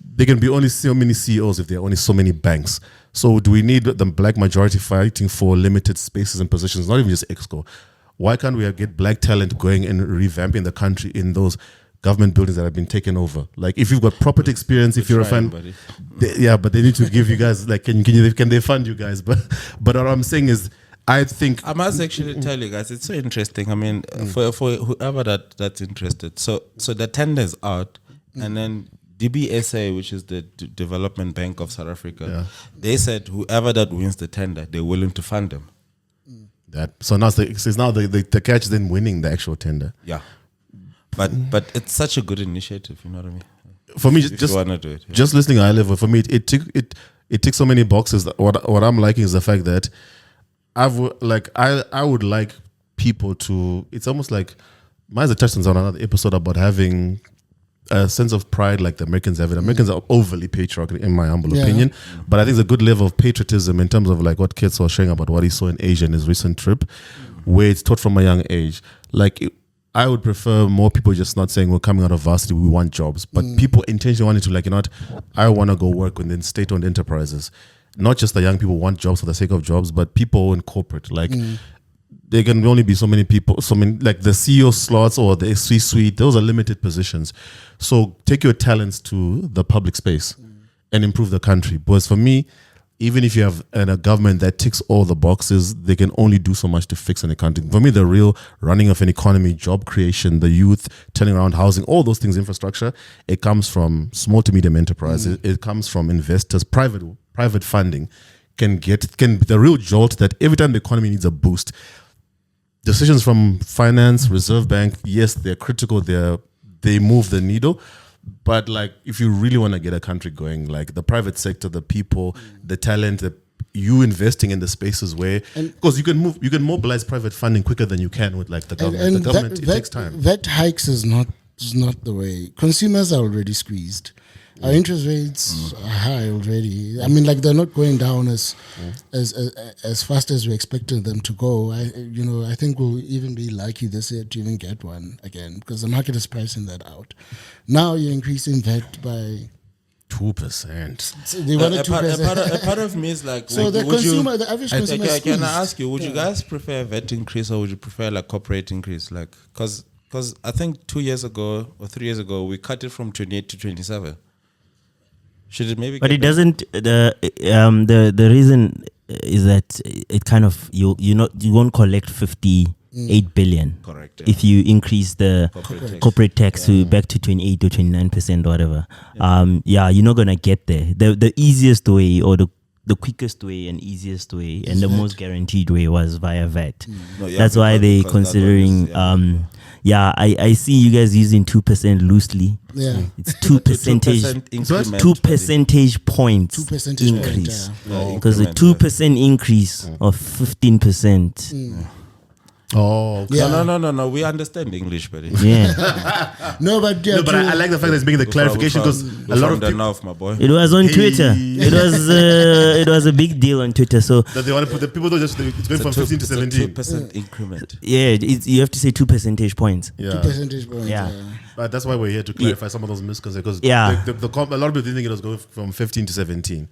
Speaker 1: there can be only so many CEOs if there are only so many banks. So do we need the black majority fighting for limited spaces and positions, not even just Exco? Why can't we get black talent going and revamping the country in those government buildings that have been taken over? Like if you've got property experience, if you're a fan, but they need to give you guys, like, can they fund you guys? But what I'm saying is, I think
Speaker 4: I must actually tell you guys, it's so interesting. I mean, for whoever that's interested. So the tender's out, and then DBSA, which is the Development Bank of South Africa, they said whoever that wins the tender, they're willing to fund them.
Speaker 1: So now the catch is then winning the actual tender.
Speaker 4: Yeah, but it's such a good initiative. You know what I mean?
Speaker 1: For me,
Speaker 4: if you wanna do it,
Speaker 1: just listening at high level, for me, it ticks so many boxes. What I'm liking is the fact that I would like people to. It's almost like Mine's touched on another episode about having a sense of pride like the Americans have it. Americans are overly patriarchal, in my humble opinion. But I think it's a good level of patriotism in terms of like what Kits was sharing about what he saw in Asia in his recent trip, where it's taught from a young age. I would prefer more people just not saying we're coming out of varsity, we want jobs, but people intentionally wanting to, like, you know what, I want to go work within state-owned enterprises. Not just the young people want jobs for the sake of jobs, but people in corporate. There can only be so many people, like the CEO slots or the C-suite, those are limited positions. So take your talents to the public space and improve the country. Because for me, even if you have a government that ticks all the boxes, they can only do so much to fix an economy. For me, the real running of an economy, job creation, the youth, turning around housing, all those things, infrastructure, it comes from small to medium enterprises. It comes from investors, private funding can the real jolt that every time the economy needs a boost. Decisions from finance, Reserve Bank, yes, they're critical. They move the needle. But like, if you really want to get a country going, like the private sector, the people, the talent, you investing in the spaces where, because you can mobilize private funding quicker than you can with like the government.
Speaker 2: And
Speaker 1: the government, it takes time.
Speaker 2: That hikes is not the way. Consumers are already squeezed. Our interest rates are high already. I mean, like, they're not going down as fast as we expected them to go. I think we'll even be lucky this year to even get one again, because the market is pricing that out. Now you're increasing that by
Speaker 1: 2%.
Speaker 2: So they wanted 2%.
Speaker 4: A part of me is like,
Speaker 2: so the average consumer is
Speaker 4: can I ask you, would you guys prefer a VAT increase or would you prefer like corporate increase? Like, because I think 2 years ago or 3 years ago, we cut it from 28 to 27. Should it maybe?
Speaker 3: But it doesn't. The reason is that it kind of you won't collect 58 billion.
Speaker 4: Correct.
Speaker 3: If you increase the corporate tax to back to 28 or 29% or whatever. You're not gonna get there. The easiest way or the quickest way and easiest way and the most guaranteed way was via VAT. That's why they're considering. I see you guys using 2% loosely.
Speaker 2: Yeah,
Speaker 3: it's 2%. 2 percentage points
Speaker 2: 2 percentage
Speaker 3: increase.
Speaker 2: point,
Speaker 3: Because a 2% increase of 15%.
Speaker 1: Oh, okay.
Speaker 2: Yeah.
Speaker 4: No. We understand English, buddy.
Speaker 3: Yeah.
Speaker 2: No, but
Speaker 1: I like the fact that it's making the clarification, because a lot of people,
Speaker 4: my boy.
Speaker 3: It was on Twitter. It was a big deal on Twitter. So
Speaker 1: that they want to put the people don't just it's going from 15 to 17.
Speaker 4: 2% increment.
Speaker 3: yeah, you have to say 2 percentage points.
Speaker 1: Yeah.
Speaker 2: 2 percentage points.
Speaker 3: Yeah.
Speaker 1: But that's why we're here to clarify some of those misconceptions. Because
Speaker 3: Yeah.
Speaker 1: a lot of people didn't think it was going from 15 to 17.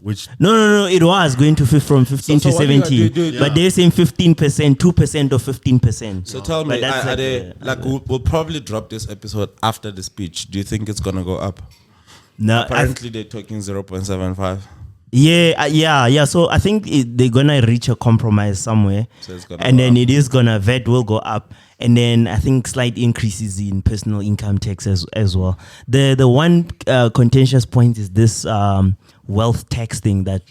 Speaker 1: Which
Speaker 3: No. It was going to from 15
Speaker 4: So
Speaker 3: to
Speaker 4: what do you
Speaker 3: 17,
Speaker 4: do?
Speaker 3: but they're saying 15%, 2% or 15%.
Speaker 4: So tell me,
Speaker 3: But that's
Speaker 4: are
Speaker 3: like
Speaker 4: they we'll probably drop this episode after the speech. Do you think it's gonna go up?
Speaker 3: No,
Speaker 4: Apparently they're talking 0.75.
Speaker 3: Yeah. So I think they're gonna reach a compromise somewhere,
Speaker 4: So it's gonna
Speaker 3: and
Speaker 4: go
Speaker 3: then
Speaker 4: up.
Speaker 3: VAT will go up, and then I think slight increases in personal income tax as well. The one contentious point is this wealth tax thing that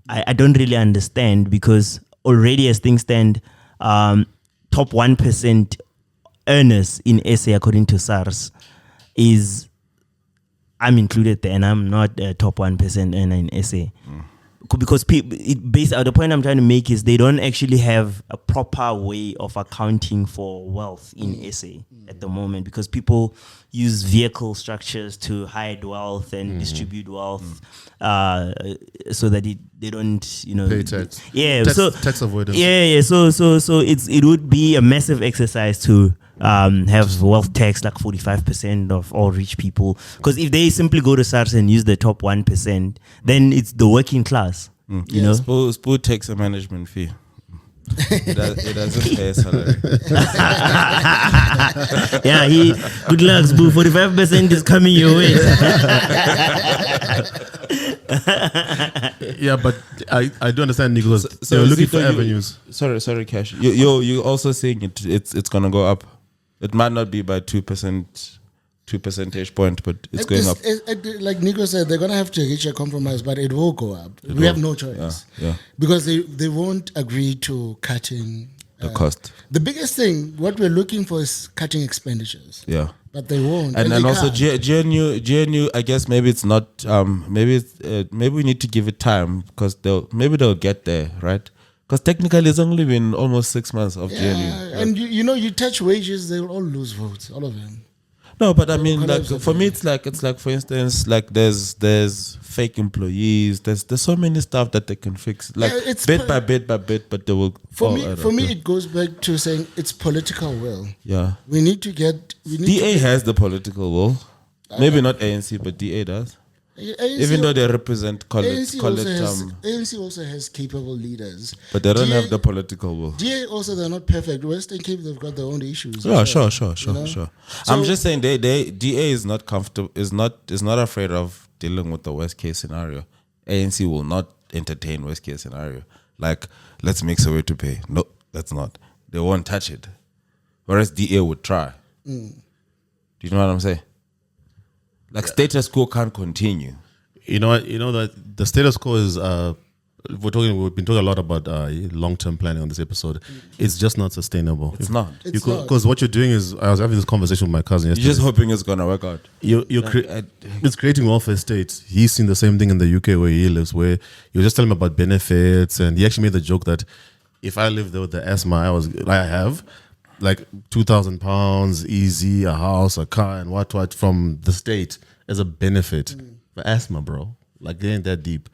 Speaker 3: I don't really understand, because already as things stand, top 1% earners in SA according to SARS I'm included there, and I'm not a top 1% earner in SA. because people, the point I'm trying to make is they don't actually have a proper way of accounting for wealth in SA at the moment, because people use vehicle structures to hide wealth and distribute wealth, so that they don't,
Speaker 1: Pay tax.
Speaker 3: Yeah,
Speaker 1: Tax avoidance.
Speaker 3: Yeah. So it would be a massive exercise to have wealth tax like 45% of all rich people. Because if they simply go to SARS and use the top 1%, then it's the working class. You know,
Speaker 4: Spoo takes a management fee. It doesn't pay a salary.
Speaker 3: Yeah, good luck, Spoo. 45% is coming your way.
Speaker 1: Yeah, but I do understand, Nicholas.
Speaker 4: So
Speaker 1: They're looking for
Speaker 4: Zito,
Speaker 1: avenues.
Speaker 4: Sorry, Cash. You're also saying it's gonna go up. It might not be by 2 percentage point, but it's going up.
Speaker 2: Like Nico said, they're gonna have to reach a compromise, but it will go up. We have no choice.
Speaker 4: Yeah.
Speaker 2: Because they won't agree to cutting
Speaker 4: The cost.
Speaker 2: The biggest thing, what we're looking for is cutting expenditures.
Speaker 4: Yeah.
Speaker 2: But they won't.
Speaker 4: And
Speaker 2: they
Speaker 4: also
Speaker 2: can't.
Speaker 4: GNU, I guess maybe it's not. Maybe we need to give it time, because they'll get there, right? Because technically it's only been almost 6 months of GNU.
Speaker 2: Yeah, and you touch wages, they will all lose votes, all of them.
Speaker 4: No, but I mean, like,
Speaker 2: collapse
Speaker 4: for me, it's like for instance, like there's fake employees. There's so many stuff that they can fix, like
Speaker 2: it's
Speaker 4: bit by bit, but they will.
Speaker 2: For me, it goes back to saying it's political will.
Speaker 4: Yeah.
Speaker 2: We need to get.
Speaker 4: DA has the political will. Maybe not ANC, but DA does. Even though they represent,
Speaker 2: ANC also has capable leaders,
Speaker 4: but they don't
Speaker 2: DA
Speaker 4: have the political will.
Speaker 2: DA also, they're not perfect. Western Cape, they've got their own issues.
Speaker 4: Yeah,
Speaker 2: as well,
Speaker 4: sure.
Speaker 2: So-
Speaker 4: I'm just saying, DA is not comfortable. Is not afraid of dealing with the worst case scenario. ANC will not entertain worst case scenario. Like, let's make a way to pay. No, that's not. They won't touch it. Whereas DA would try. Do you know what I'm saying? Like, status quo can't continue.
Speaker 1: You know what? You know that the status quo is. We've been talking a lot about long-term planning on this episode. It's just not sustainable.
Speaker 4: It's not.
Speaker 1: Because what you're doing is, I was having this conversation with my cousin yesterday.
Speaker 4: You're just hoping it's gonna work out.
Speaker 1: It's creating welfare states. He's seen the same thing in the UK where he lives, where you just tell him about benefits, and he actually made the joke that if I lived there with the asthma I have, like £2,000 easy, a house, a car, and what from the state as a benefit for asthma, bro. Like, they ain't that deep.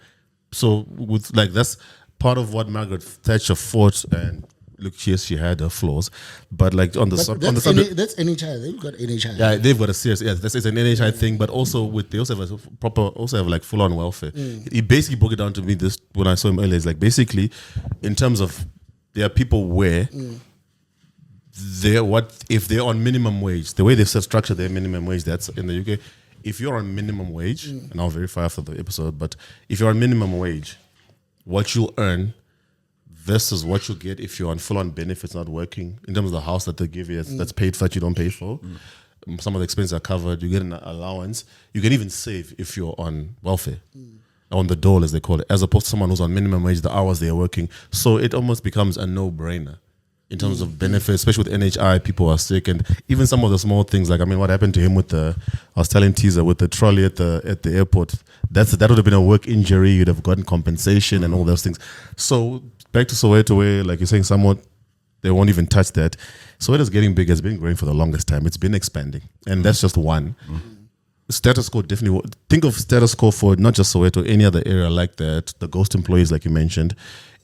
Speaker 1: So with like, that's part of what Margaret Thatcher fought, and look, she had her flaws, but like on the subject,
Speaker 2: that's NHI. They've got NHI.
Speaker 1: yeah, they've got a serious. Yeah, that's an NHI thing, but also they also have like full on welfare. He basically broke it down to me this when I saw him earlier. It's like, basically, in terms of, there are people where if they're on minimum wage, the way they've structured their minimum wage, that's in the UK. If you're on minimum wage, and I'll verify after the episode, but if you're on minimum wage, what you'll earn versus what you'll get if you're on full-on benefits, not working, in terms of the house that they give you that's paid for, that you don't pay for. Some of the expenses are covered. You get an allowance. You can even save if you're on welfare, on the dole, as they call it, as opposed to someone who's on minimum wage, the hours they are working. So it almost becomes a no-brainer in terms of benefits, especially with NHI. People are sick, and even some of the small things, like, I mean, what happened to him with I was telling Teaser, with the trolley at the airport, that would have been a work injury. You'd have gotten compensation and all those things. So back to Soweto, where, like you're saying, somewhat they won't even touch that. Soweto's getting big. It's been growing for the longest time. It's been expanding, and that's just one. Status quo, definitely. Think of status quo for not just Soweto, any other area like that. The ghost employees, like you mentioned,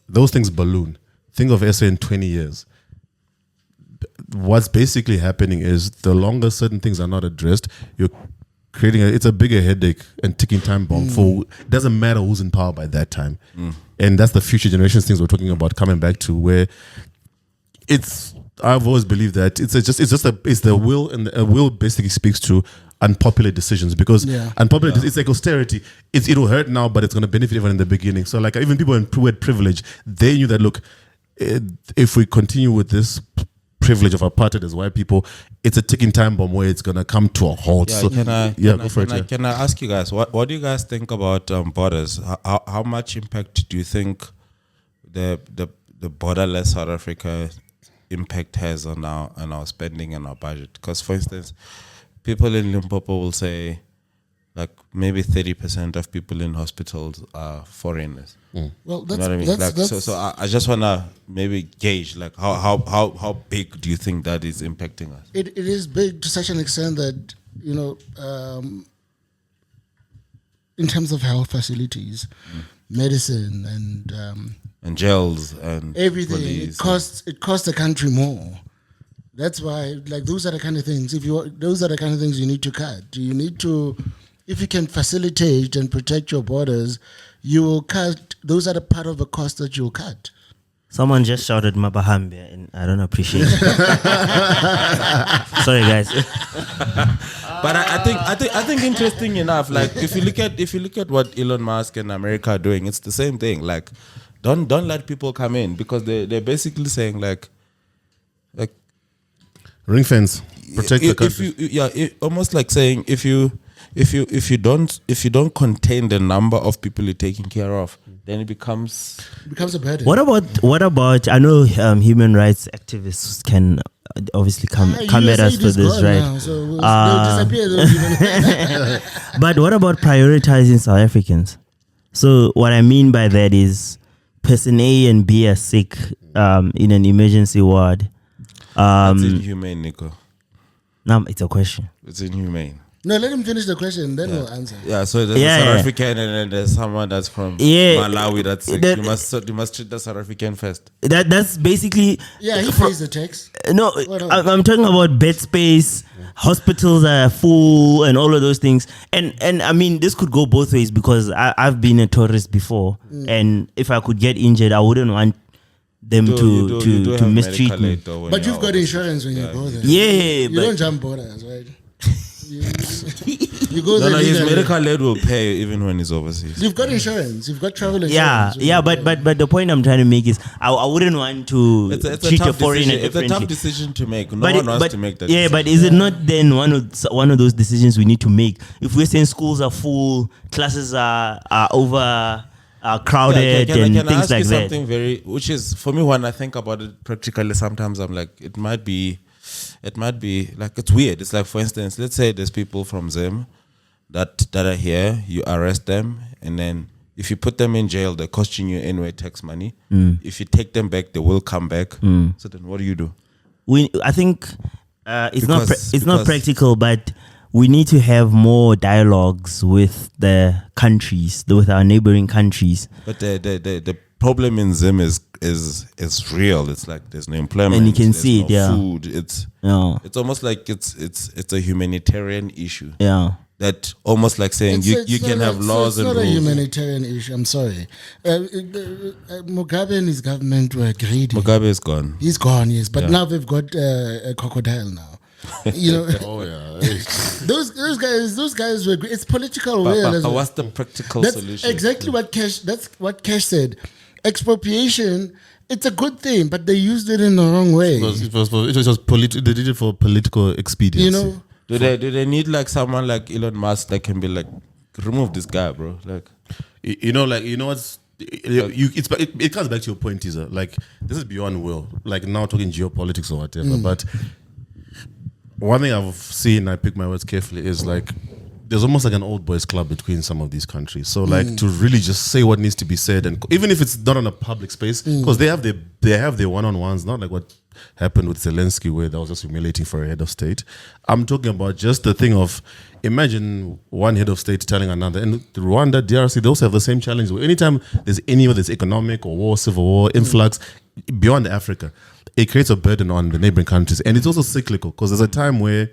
Speaker 1: those things balloon. Think of SA in 20 years. What's basically happening is, the longer certain things are not addressed, you're creating it's a bigger headache and ticking time bomb for, doesn't matter who's in power by that time. And that's the future generations things we're talking about coming back to, where I've always believed that it's the will, and the will basically speaks to unpopular decisions, because unpopular, it's like austerity. It'll hurt now, but it's going to benefit everyone in the beginning. So like, even people who had privilege, they knew that, look, if we continue with this privilege of apartheid as white people, it's a ticking time bomb where it's going to come to a halt.
Speaker 4: Can I ask you guys, what do you guys think about borders? How much impact do you think the borderless South Africa impact has on our spending and our budget? Because, for instance, people in Limpopo will say, like maybe 30% of people in hospitals are foreigners.
Speaker 2: Well,
Speaker 4: You know
Speaker 2: that's,
Speaker 4: what I mean?
Speaker 2: that's,
Speaker 4: Like,
Speaker 2: that's
Speaker 4: so I just wanna maybe gauge like how big do you think that is impacting us?
Speaker 2: it is big to such an extent that, you know, in terms of health facilities, medicine,
Speaker 4: And jails and
Speaker 2: everything,
Speaker 4: police
Speaker 2: it costs the country more. That's why, like, those are the kind of things. Those are the kind of things you need to cut. You need to, if you can facilitate and protect your borders, you will cut. Those are the part of the cost that you'll cut.
Speaker 3: Someone just shouted Mabahambe and I don't appreciate it. Sorry guys.
Speaker 4: But I think interesting enough, like if you look at what Elon Musk and America are doing, it's the same thing. Like, don't let people come in because they're basically saying like
Speaker 1: Ring fence, protect the country.
Speaker 4: almost like saying if you don't contain the number of people you're taking care of, then it becomes
Speaker 2: a burden.
Speaker 3: What about? I know human rights activists can obviously come at us for this, right?
Speaker 2: Now, so they'll disappear.
Speaker 3: But what about prioritizing South Africans? So what I mean by that is, person A and B are sick in an emergency ward.
Speaker 4: that's inhumane, Nico.
Speaker 3: No, it's a question.
Speaker 4: It's inhumane.
Speaker 2: No, let him finish the question, then we'll answer.
Speaker 4: Yeah, so there's a South African and then there's someone that's from Malawi that's sick. You must treat the South African first.
Speaker 3: That's basically
Speaker 2: Yeah, he pays the tax.
Speaker 3: no. I'm talking about bed space. Hospitals are full and all of those things. And I mean, this could go both ways because I've been a tourist before, and if I could get injured, I wouldn't want them to mistreat me.
Speaker 2: But you've got insurance when you go there.
Speaker 3: Yeah,
Speaker 2: You don't jump borders, right? You go there.
Speaker 4: No, his
Speaker 2: legally.
Speaker 4: medical aid will pay even when he's overseas.
Speaker 2: You've got insurance. You've got travel insurance.
Speaker 3: But the point I'm trying to make is I wouldn't want to treat a foreigner
Speaker 4: It's a
Speaker 3: differently.
Speaker 4: tough decision to make. No one wants to make that decision.
Speaker 3: But is it not then one of those decisions we need to make? If we're saying schools are full, classes are over crowded
Speaker 4: can
Speaker 3: and
Speaker 4: I
Speaker 3: things
Speaker 4: ask
Speaker 3: like
Speaker 4: you
Speaker 3: that.
Speaker 4: something which is for me when I think about it practically, sometimes I'm like, it might be like, it's weird. It's like, for instance, let's say there's people from Zim that are here, you arrest them, and then if you put them in jail, they're costing you anyway tax money. If you take them back, they will come back. So then what do you do?
Speaker 3: I think it's
Speaker 4: Because-
Speaker 3: not practical, but we need to have more dialogues with the countries, with our neighboring countries.
Speaker 4: But the problem in Zim is real. It's like there's no employment,
Speaker 3: And you can
Speaker 4: there's
Speaker 3: see
Speaker 4: no
Speaker 3: it, yeah.
Speaker 4: food. It's almost like it's a humanitarian issue.
Speaker 3: Yeah.
Speaker 4: That almost like saying you can have laws and
Speaker 2: It's not
Speaker 4: rules.
Speaker 2: a humanitarian issue. I'm sorry. Mugabe and his government were greedy.
Speaker 4: Mugabe is gone.
Speaker 2: He's gone, yes, but now they've got a crocodile now. You know,
Speaker 1: Oh yeah.
Speaker 2: those guys were great. It's political will.
Speaker 4: But
Speaker 2: as well.
Speaker 4: what's the practical
Speaker 2: That's
Speaker 4: solution?
Speaker 2: exactly what Cash. That's what Cash said. Expropriation. It's a good thing, but they used it in the wrong way.
Speaker 1: It was they did it for political expediency.
Speaker 2: You know,
Speaker 4: Do they need like someone like Elon Musk that can be like, remove this guy, bro? Like,
Speaker 1: what's it comes back to your point, Teaser. Like, this is beyond will. Like, now talking geopolitics or whatever. But one thing I've seen, I pick my words carefully, is like there's almost like an old boys club between some of these countries. So like to really just say what needs to be said, and even if it's not on a public space, because they have their one-on-ones, not like what happened with Zelensky where that was just humiliating for a head of state. I'm talking about just the thing of, imagine one head of state telling another, and Rwanda, DRC, they also have the same challenge. Anytime there's economic or war, civil war, influx beyond Africa, it creates a burden on the neighboring countries. And it's also cyclical, because there's a time where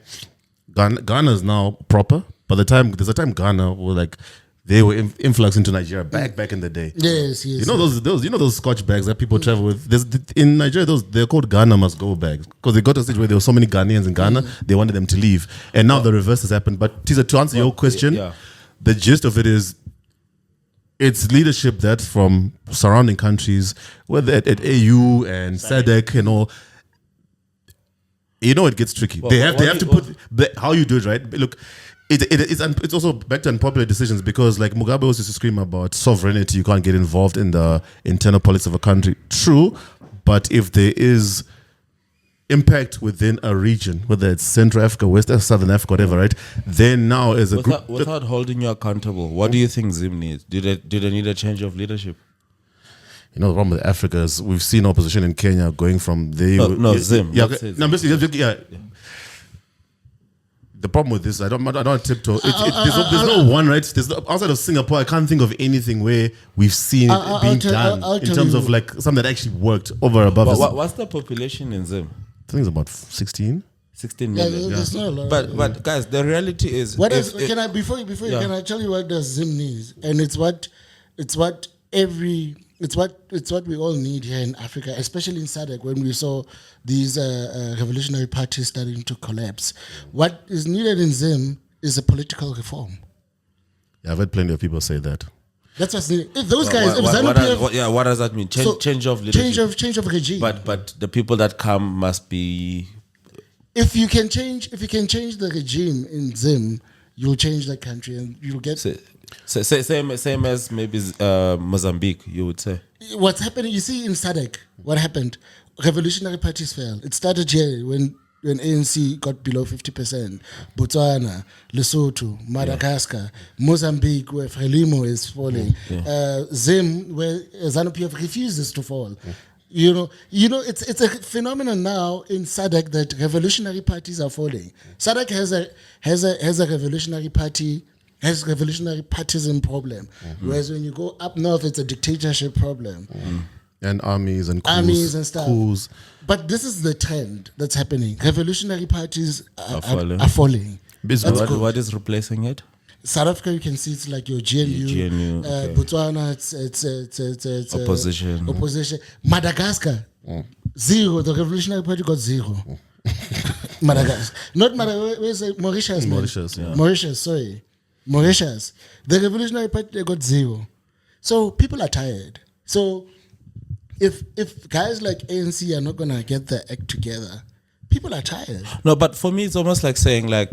Speaker 1: Ghana is now proper, but there's a time Ghana were like, they were influx into Nigeria back in the day.
Speaker 2: yes.
Speaker 1: You know those Scotch bags that people travel with. In Nigeria, they're called Ghana must go bags, because they got to a stage where there were so many Ghanaians in Ghana, they wanted them to leave, and now the reverse has happened. But Tisa, to answer your question, the gist of it is, it's leadership that from surrounding countries, whether at AU and SADC and all. It gets tricky. They have to put how you do it, right. Look. It's also back to unpopular decisions, because like Mugabe was used to scream about sovereignty, you can't get involved in the internal politics of a country. True, but if there is impact within a region, whether it's Central Africa, West Africa, Southern Africa, whatever, right? Then now as a group,
Speaker 4: Without holding you accountable, what do you think Zim needs? Do they need a change of leadership?
Speaker 1: you know, the problem with Africa is we've seen opposition in Kenya going from there.
Speaker 4: Zim.
Speaker 1: Yeah,
Speaker 4: Let's
Speaker 1: okay.
Speaker 4: say
Speaker 1: No,
Speaker 4: Zim.
Speaker 1: basically, yeah. The problem with this, I don't tiptoe. There's no one, right? Outside of Singapore, I can't think of anything where we've seen it being done
Speaker 2: I'll
Speaker 1: in
Speaker 2: tell
Speaker 1: terms
Speaker 2: you.
Speaker 1: of like something that actually worked over and above.
Speaker 4: What's the population in Zim?
Speaker 1: I think it's about 16.
Speaker 4: 16
Speaker 2: Yeah,
Speaker 4: million.
Speaker 2: there's not a lot.
Speaker 4: But guys, the reality is,
Speaker 2: What
Speaker 4: if-
Speaker 2: does, can I before you
Speaker 4: Yeah.
Speaker 2: can I tell you what does Zim needs? And it's what we all need here in Africa, especially in SADC when we saw these revolutionary parties starting to collapse. What is needed in Zim is a political reform.
Speaker 1: Yeah, I've heard plenty of people say that.
Speaker 2: That's what's needed. If those guys, if
Speaker 4: what
Speaker 2: ZANU-PF
Speaker 4: what does that mean? Change of leadership.
Speaker 2: change of regime.
Speaker 4: But the people that come must be.
Speaker 2: if you can change the regime in Zim, you'll change the country and you'll get
Speaker 4: Same as maybe Mozambique, you would say.
Speaker 2: what's happening. You see in SADC, what happened? Revolutionary parties fell. It started here when ANC got below 50%. Botswana, Lesotho, Madagascar, Mozambique, where Frelimo is falling. Zim, where ZANU-PF refuses to fall. You know, it's a phenomenon now in SADC that revolutionary parties are falling. SADC has a revolutionary party. Has revolutionary partism problem, whereas when you go up north, it's a dictatorship problem.
Speaker 1: And armies and
Speaker 2: Armies and stuff.
Speaker 1: coups.
Speaker 2: But this is the trend that's happening. Revolutionary parties are
Speaker 4: falling.
Speaker 2: falling.
Speaker 1: Biz-
Speaker 2: That's
Speaker 1: what-
Speaker 2: good.
Speaker 4: What is replacing it?
Speaker 2: South Africa, you can see it's like your GNU.
Speaker 4: GNU, okay.
Speaker 2: Botswana, it's
Speaker 4: Opposition.
Speaker 2: Opposition. Madagascar, zero. The Revolutionary Party got zero. Madagascar, not Madagascar. Where's it? Mauritius? Man.
Speaker 1: Mauritius, yeah.
Speaker 2: Mauritius. Sorry, Mauritius. The Revolutionary Party they got zero. So people are tired. So if guys like ANC are not gonna get their act together, people are tired.
Speaker 4: No, but for me, it's almost like saying like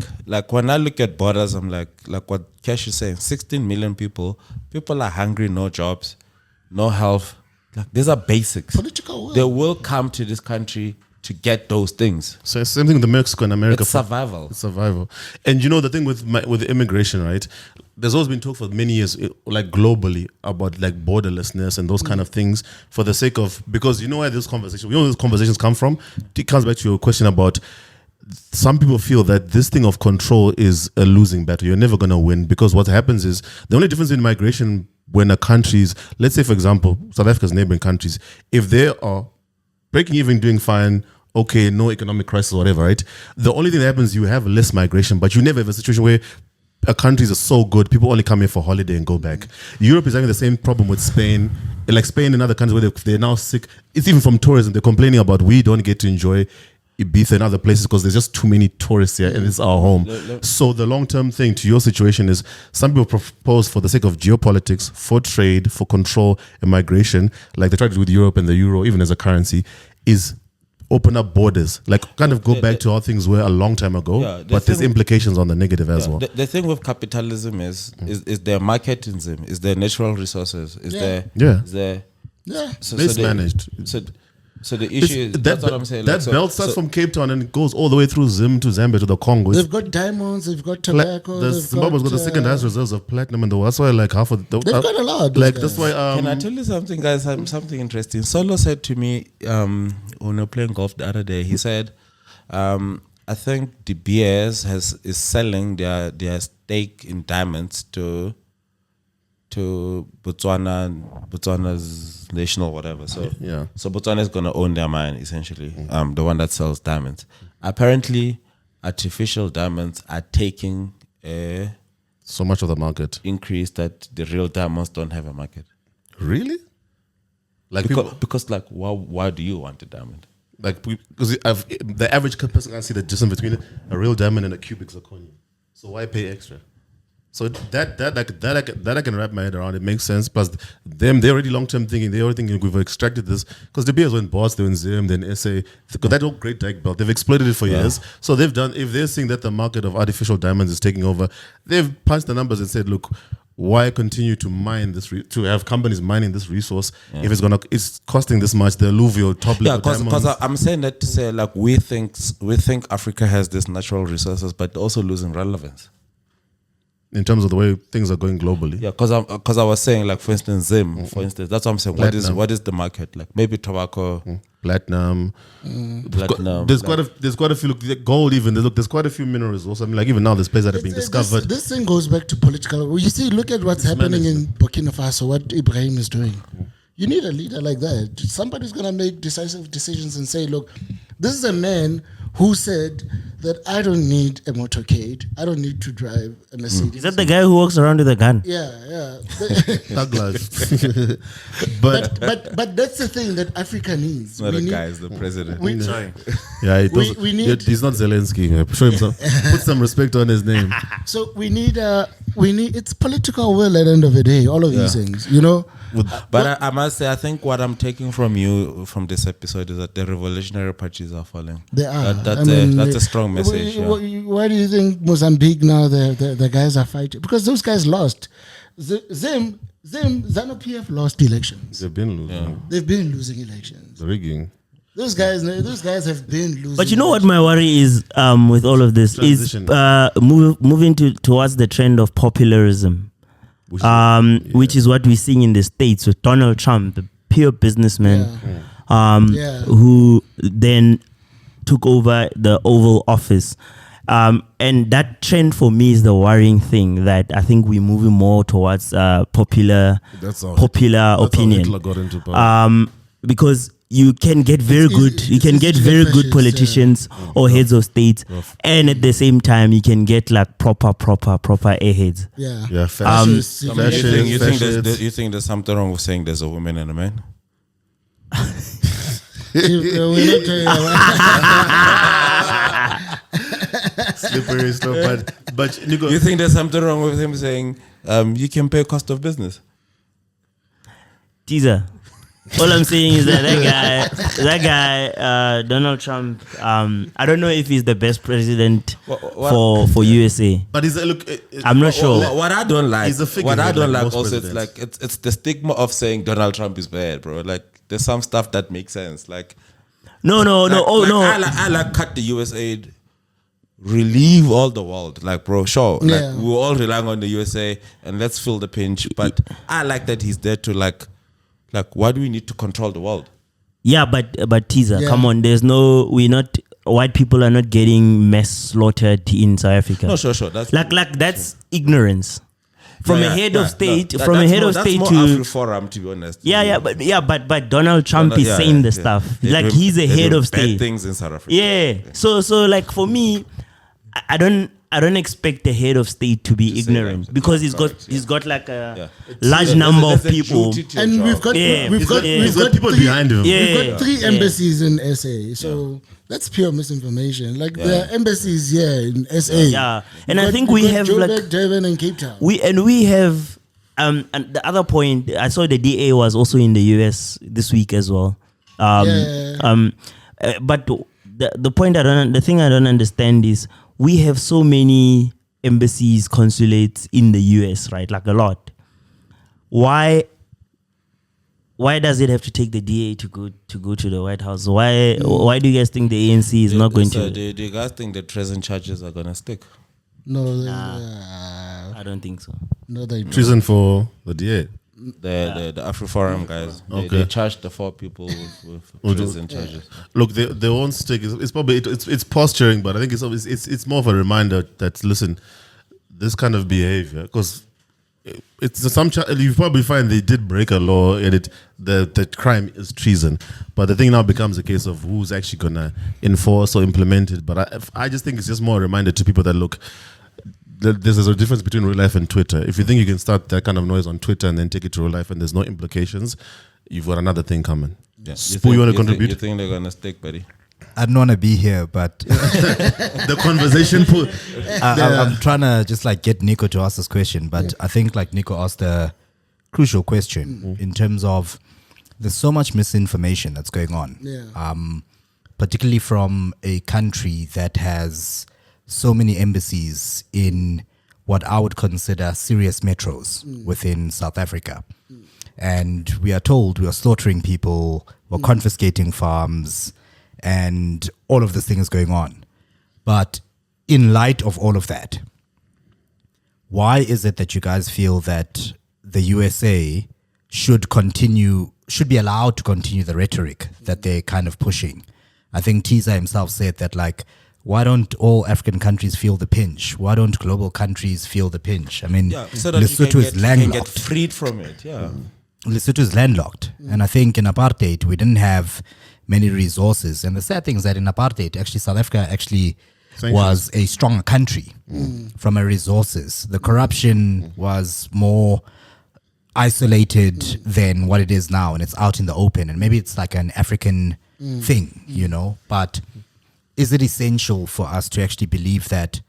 Speaker 4: when I look at borders, I'm like what Cash is saying, 16 million people are hungry, no jobs, no health. Like these are basics.
Speaker 2: Political will.
Speaker 4: They will come to this country to get those things.
Speaker 1: So same thing with Mexico and America.
Speaker 4: It's survival.
Speaker 1: Survival. And you know the thing with immigration, right? There's always been talk for many years, like globally, about like borderlessness and those kind of things, for the sake of, because you know where these conversations come from. It comes back to your question about some people feel that this thing of control is a losing battle. You're never going to win, because what happens is the only difference in migration when a country's, let's say for example, South Africa's neighboring countries, if they are breaking even, doing fine, okay, no economic crisis, whatever, right? The only thing that happens, you have less migration, but you never have a situation where countries are so good, people only come here for holiday and go back. Europe is having the same problem with Spain. Like Spain and other countries where they're now sick. It's even from tourism. They're complaining about we don't get to enjoy Ibiza and other places because there's just too many tourists here and it's our home. So the long-term thing to your situation is some people propose for the sake of geopolitics, for trade, for control and migration, like they tried to do with Europe and the euro, even as a currency, is open up borders, like kind of go back to how things were a long time ago, but there's implications on the negative as well.
Speaker 4: The thing with capitalism is there marketing, is there natural resources, is there
Speaker 2: Yeah.
Speaker 1: Mismanaged.
Speaker 4: So the issue is that's what I'm saying.
Speaker 1: That belt starts from Cape Town and it goes all the way through Zim to Zambia to the Congo.
Speaker 2: They've got diamonds, they've got tobacco.
Speaker 1: The Zimbabwe's got the second highest reserves of platinum in the world. That's why like half of
Speaker 2: They've got a lot.
Speaker 1: Like
Speaker 2: those
Speaker 1: that's
Speaker 2: guys.
Speaker 1: why
Speaker 4: Can I tell you something, guys? Something interesting. Solo said to me when we were playing golf the other day. He said, "I think De Beers is selling their stake in diamonds to Botswana's national whatever. So
Speaker 1: Yeah.
Speaker 4: so Botswana is gonna own their mine essentially. The one that sells diamonds. Apparently, artificial diamonds are taking a
Speaker 1: so much of the market.
Speaker 4: increase that the real diamonds don't have a market.
Speaker 1: Really? Like
Speaker 4: Because like why do you want a diamond?
Speaker 1: because the average person can see the difference between a real diamond and a cubic zirconia. So why pay extra? So that I can wrap my head around. It makes sense. Plus, they're already long term thinking. They're already thinking we've extracted this because the beers went boss, they went Zim, then SA. Because that whole great dyke belt, they've exploited it for years. So they've done. If they're seeing that the market of artificial diamonds is taking over, they've punched the numbers and said, look, why continue to mine this to have companies mining this resource if it's costing this much? The alluvial top level
Speaker 4: because
Speaker 1: diamonds.
Speaker 4: I'm saying that to say like we think Africa has this natural resources, but also losing relevance.
Speaker 1: In terms of the way things are going globally.
Speaker 4: Yeah, because I was saying like for instance Zim, for instance, that's what I'm saying.
Speaker 1: Platinum.
Speaker 4: What is the market like? Maybe tobacco,
Speaker 1: Platinum.
Speaker 4: platinum.
Speaker 1: There's quite a few. Look, the gold even. There's quite a few minerals also. I mean, like even now, there's places that are being discovered.
Speaker 2: This thing goes back to political. Well, you see, look at what's happening in Burkina Faso. What Ibrahim is doing. You need a leader like that. Somebody's gonna make decisive decisions and say, "Look, this is a man who said that I don't need a motorcade. I don't need to drive a Mercedes."
Speaker 3: Is that the guy who walks around with a gun?
Speaker 2: Yeah.
Speaker 1: Thug life.
Speaker 2: but that's the thing that Africa needs.
Speaker 4: Not
Speaker 2: We
Speaker 4: a
Speaker 2: need-
Speaker 4: guy, is the president.
Speaker 3: Sorry.
Speaker 1: Yeah,
Speaker 2: We need-
Speaker 1: he's not Zelensky. Show him some. Put some respect on his name.
Speaker 2: So we need it's political will at the end of the day. All of these things, you know.
Speaker 4: But I must say, I think what I'm taking from you from this episode is that the revolutionary parties are falling.
Speaker 2: They are.
Speaker 4: That's a strong message.
Speaker 2: Why do you think Mozambique now the guys are fighting? Because those guys lost. ZANU-PF lost elections.
Speaker 1: They've been losing.
Speaker 2: They've been losing elections.
Speaker 1: The rigging.
Speaker 2: Those guys have been losing.
Speaker 3: But you know what my worry is with all of this
Speaker 1: Transition.
Speaker 3: is moving towards the trend of popularism. Which is what we're seeing in the States with Donald Trump, the pure businessman, who then took over the Oval Office. And that trend for me is the worrying thing, that I think we're moving more towards popular opinion.
Speaker 1: Hitler got into power.
Speaker 3: Because you can get very
Speaker 2: it's
Speaker 3: good politicians or heads of state, and at the same time you can get like proper airheads.
Speaker 2: Yeah.
Speaker 1: Fascists.
Speaker 4: You think there's something wrong with saying there's a woman and a man?
Speaker 2: We're not talking about-
Speaker 1: Slippery stuff. But Nico,
Speaker 4: You think there's something wrong with him saying you can pay cost of business?
Speaker 3: Teaser. All I'm saying is that guy, Donald Trump. I don't know if he's the best president for USA.
Speaker 1: but he's look.
Speaker 3: I'm not sure.
Speaker 4: What I don't like,
Speaker 1: He's a figurehead
Speaker 4: what I don't
Speaker 1: like
Speaker 4: like
Speaker 1: most
Speaker 4: also, it's
Speaker 1: presidents.
Speaker 4: like it's the stigma of saying Donald Trump is bad, bro. Like there's some stuff that makes sense. Like
Speaker 3: No.
Speaker 4: I like cut the USA, relieve all the world. Like bro, sure.
Speaker 2: Yeah.
Speaker 4: Like we're all relying on the USA and let's feel the pinch. But I like that he's there to like why do we need to control the world?
Speaker 3: Yeah, but teaser.
Speaker 2: Yeah.
Speaker 3: Come on. White people are not getting mass slaughtered in South Africa.
Speaker 4: No, sure. That's
Speaker 3: That's ignorance. From a head of state,
Speaker 4: that's
Speaker 3: to
Speaker 4: more Afri-Forum, to be honest.
Speaker 3: but Donald Trump is saying the stuff. Like he's a head of
Speaker 4: Bad
Speaker 3: state.
Speaker 4: things in South Africa.
Speaker 3: Yeah. So like for me, I don't expect the head of state to be ignorant
Speaker 4: that.
Speaker 3: because he's got like a large number of people.
Speaker 2: And we've got
Speaker 1: people
Speaker 2: three-
Speaker 1: behind him.
Speaker 3: Yeah.
Speaker 2: We've got 3 embassies in SA, so that's pure misinformation. Like there are embassies here in SA.
Speaker 3: Yeah, and I think we have
Speaker 2: Joburg,
Speaker 3: like
Speaker 2: Durban, and Cape Town.
Speaker 3: we have and the other point, I saw the DA was also in the US this week as well. But the point the thing I don't understand is we have so many embassies, consulates in the US, right? Like a lot. Why does it have to take the DA to go to the White House? Why do you guys think the ANC is not going to?
Speaker 4: Do you guys think the treason charges are gonna stick?
Speaker 2: No,
Speaker 3: I don't think so.
Speaker 2: no, they don't.
Speaker 1: Treason for the DA.
Speaker 4: The Afri-Forum guys, they charged the 4 people with treason charges.
Speaker 1: Look, they won't stick. It's probably it's posturing, but I think it's more of a reminder that listen, this kind of behavior, because it's you probably find they did break a law and the crime is treason, but the thing now becomes a case of who's actually gonna enforce or implement it. But I just think it's just more a reminder to people that look, there's a difference between real life and Twitter. If you think you can start that kind of noise on Twitter and then take it to real life and there's no implications, you've got another thing coming.
Speaker 4: Yeah.
Speaker 1: Spoo, you want to contribute?
Speaker 4: You think they're gonna stick, buddy?
Speaker 5: I don't want to be here, but
Speaker 1: The conversation
Speaker 5: I'm trying to just like get Nico to ask this question. But I think like Nico asked a crucial question in terms of there's so much misinformation that's going on, particularly from a country that has so many embassies in what I would consider serious metros within South Africa. And we are told we are slaughtering people, we're confiscating farms, and all of this thing is going on. But in light of all of that, why is it that you guys feel that the USA should be allowed to continue the rhetoric that they're kind of pushing? I think Tiza himself said that, like, why don't all African countries feel the pinch? Why don't global countries feel the pinch? I mean,
Speaker 4: so that
Speaker 5: Lesotho is
Speaker 4: you can get
Speaker 5: landlocked.
Speaker 4: freed from it. Yeah.
Speaker 5: Lesotho is landlocked. And I think in apartheid, we didn't have many resources. And the sad thing is that in apartheid, actually, South Africa actually was a stronger country from a resources. The corruption was more isolated than what it is now, and it's out in the open. And maybe it's like an African thing, you know, but is it essential for us to actually believe that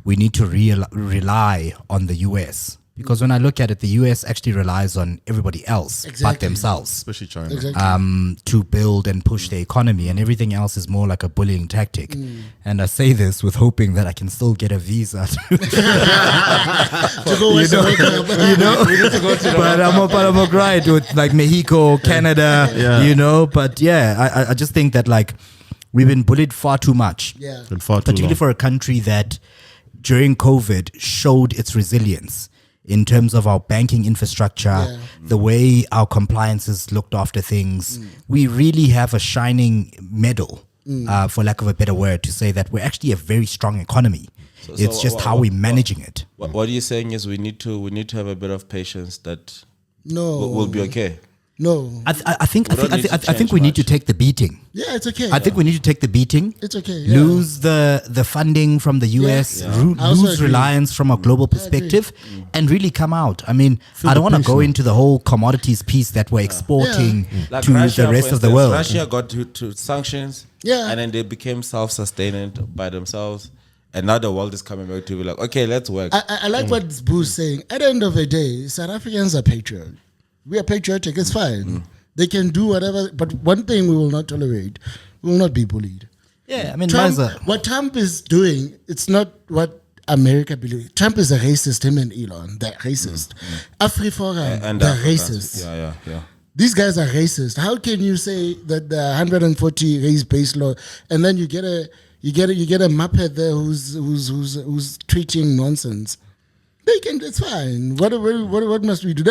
Speaker 5: we need to rely on the US? Because when I look at it, the US actually relies on everybody else but themselves,
Speaker 1: especially China,
Speaker 5: to build and push the economy, and everything else is more like a bullying tactic. And I say this with hoping that I can still get a visa to
Speaker 2: go
Speaker 5: you know, but I'm a grind with like Mexico, Canada, you know. But yeah, I just think that, like, we've been bullied far too much,
Speaker 1: and far too
Speaker 5: particularly
Speaker 1: long.
Speaker 5: for a country that during COVID showed its resilience in terms of our banking infrastructure, the way our compliances looked after things. We really have a shining medal, for lack of a better word, to say that we're actually a very strong economy. It's just how we're managing it.
Speaker 4: What you're saying is we need to have a bit of patience that
Speaker 2: No.
Speaker 4: we'll be okay.
Speaker 2: No.
Speaker 5: I think
Speaker 4: We don't need to
Speaker 5: I think
Speaker 4: change
Speaker 5: we need to
Speaker 4: much.
Speaker 5: take the beating.
Speaker 2: Yeah, it's okay.
Speaker 5: I think we need to take the beating.
Speaker 2: It's okay. Yeah.
Speaker 5: Lose the funding from the US,
Speaker 2: I also
Speaker 5: lose
Speaker 2: agree.
Speaker 5: reliance from a global perspective, and really come out. I mean, I don't
Speaker 1: the
Speaker 5: want to go
Speaker 1: pressure.
Speaker 5: into the whole commodities piece that we're exporting
Speaker 4: Like
Speaker 5: to
Speaker 4: Russia,
Speaker 5: the
Speaker 4: for
Speaker 5: rest of the
Speaker 4: instance,
Speaker 5: world.
Speaker 4: Russia got to sanctions,
Speaker 2: Yeah.
Speaker 4: and then they became self-sustaining by themselves. And now the world is coming back to be like, okay, let's work.
Speaker 2: I like what Boo's saying. At the end of the day, South Africans are patriotic. We are patriotic. It's fine. They can do whatever. But one thing we will not tolerate, we will not be bullied.
Speaker 5: Yeah, I mean,
Speaker 2: Trump,
Speaker 5: Liza,
Speaker 2: what Trump is doing, it's not what America believes. Trump is a racist, him and Elon, they're racist. AfriForum, they're
Speaker 4: Africa.
Speaker 2: racist.
Speaker 4: Yeah.
Speaker 2: These guys are racist. How can you say that the 140 race-based law, and then you get a Muppet there who's preaching nonsense? They can. It's fine. What must we do?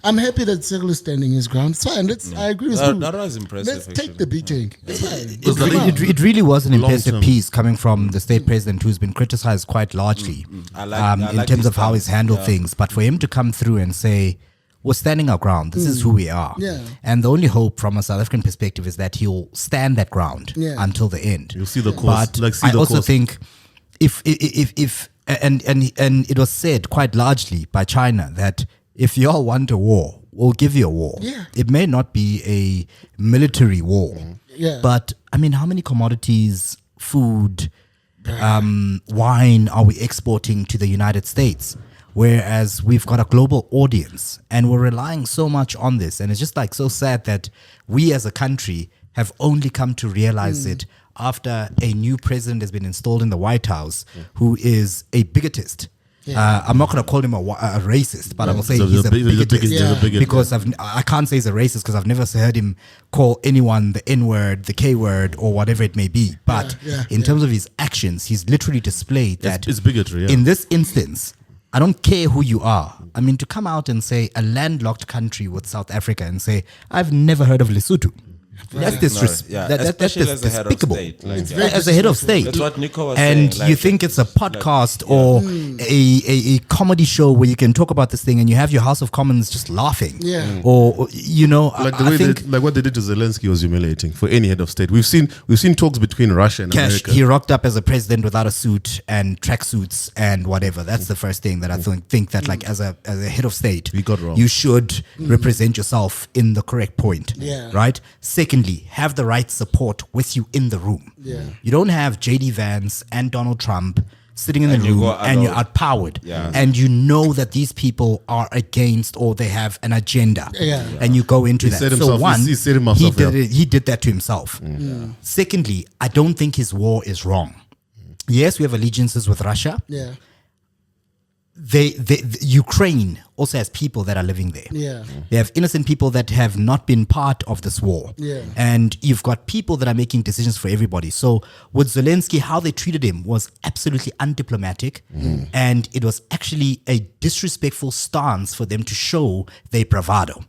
Speaker 2: I'm happy that Cyril is standing his ground. It's fine. I agree with you.
Speaker 4: That was impressive.
Speaker 2: Let's
Speaker 4: actually.
Speaker 2: take the beating. It's fine.
Speaker 5: it really was an impressive
Speaker 1: Long-term.
Speaker 5: piece coming from the state president, who's been criticized quite largely
Speaker 4: I like
Speaker 5: in
Speaker 4: his
Speaker 5: terms of how he's
Speaker 4: stance.
Speaker 5: handled things. But for him to come through and say, we're standing our ground, this is who we are.
Speaker 2: Yeah.
Speaker 5: And the only hope from a South African perspective is that he'll stand that ground until the end.
Speaker 1: You'll see the course.
Speaker 5: But
Speaker 1: Like, see
Speaker 5: I
Speaker 1: the
Speaker 5: also
Speaker 1: course.
Speaker 5: think if and it was said quite largely by China that if y'all want a war, we'll give you a war.
Speaker 2: Yeah.
Speaker 5: It may not be a military war,
Speaker 2: Yeah.
Speaker 5: but I mean, how many commodities, food, wine are we exporting to the United States? Whereas we've got a global audience and we're relying so much on this. And it's just like so sad that we as a country have only come to realize it after a new president has been installed in the White House who is a bigotist. I'm not going to call him a racist, but I'm going to say
Speaker 1: So
Speaker 5: he's a bigotist.
Speaker 1: he's a bigot.
Speaker 5: Because I can't say he's a racist because I've never heard him call anyone the N-word, the K-word, or whatever it may be. But in terms of his actions, he's literally displayed that
Speaker 1: it's bigotry. Yeah.
Speaker 5: in this instance, I don't care who you are. I mean, to come out and say a landlocked country with South Africa and say, I've never heard of Lesotho. That's
Speaker 4: Especially as a head of
Speaker 5: despicable.
Speaker 4: state.
Speaker 5: As a head of state.
Speaker 4: That's what Nico was
Speaker 5: and
Speaker 4: saying.
Speaker 5: you think it's a podcast or a comedy show where you can talk about this thing and you have your House of Commons just laughing.
Speaker 2: Yeah.
Speaker 5: Or, you know,
Speaker 1: Like the
Speaker 5: I
Speaker 1: way
Speaker 5: think
Speaker 1: like what they did to Zelensky was humiliating for any head of state. We've seen talks between Russia and
Speaker 5: Cash,
Speaker 1: America.
Speaker 5: he rocked up as a president without a suit and tracksuits and whatever. That's the first thing that I think that like as a head of state,
Speaker 1: We got wrong.
Speaker 5: you should represent yourself in the correct point.
Speaker 2: Yeah.
Speaker 5: Right? Secondly, have the right support with you in the room.
Speaker 2: Yeah.
Speaker 5: You don't have JD Vance and Donald Trump sitting in the
Speaker 4: And you
Speaker 5: room
Speaker 4: go
Speaker 5: and you're
Speaker 4: alone.
Speaker 5: outpowered.
Speaker 4: Yeah.
Speaker 5: And you know that these people are against or they have an agenda.
Speaker 2: Yeah.
Speaker 5: And you go into that.
Speaker 1: set
Speaker 5: So
Speaker 1: himself-
Speaker 5: one,
Speaker 1: he set himself
Speaker 5: he did
Speaker 1: up.
Speaker 5: he did that to himself. Secondly, I don't think his war is wrong. Yes, we have allegiances with Russia.
Speaker 2: Yeah.
Speaker 5: Ukraine also has people that are living there.
Speaker 2: Yeah.
Speaker 5: They have innocent people that have not been part of this war.
Speaker 2: Yeah.
Speaker 5: And you've got people that are making decisions for everybody. So with Zelensky, how they treated him was absolutely undiplomatic. And it was actually a disrespectful stance for them to show their bravado.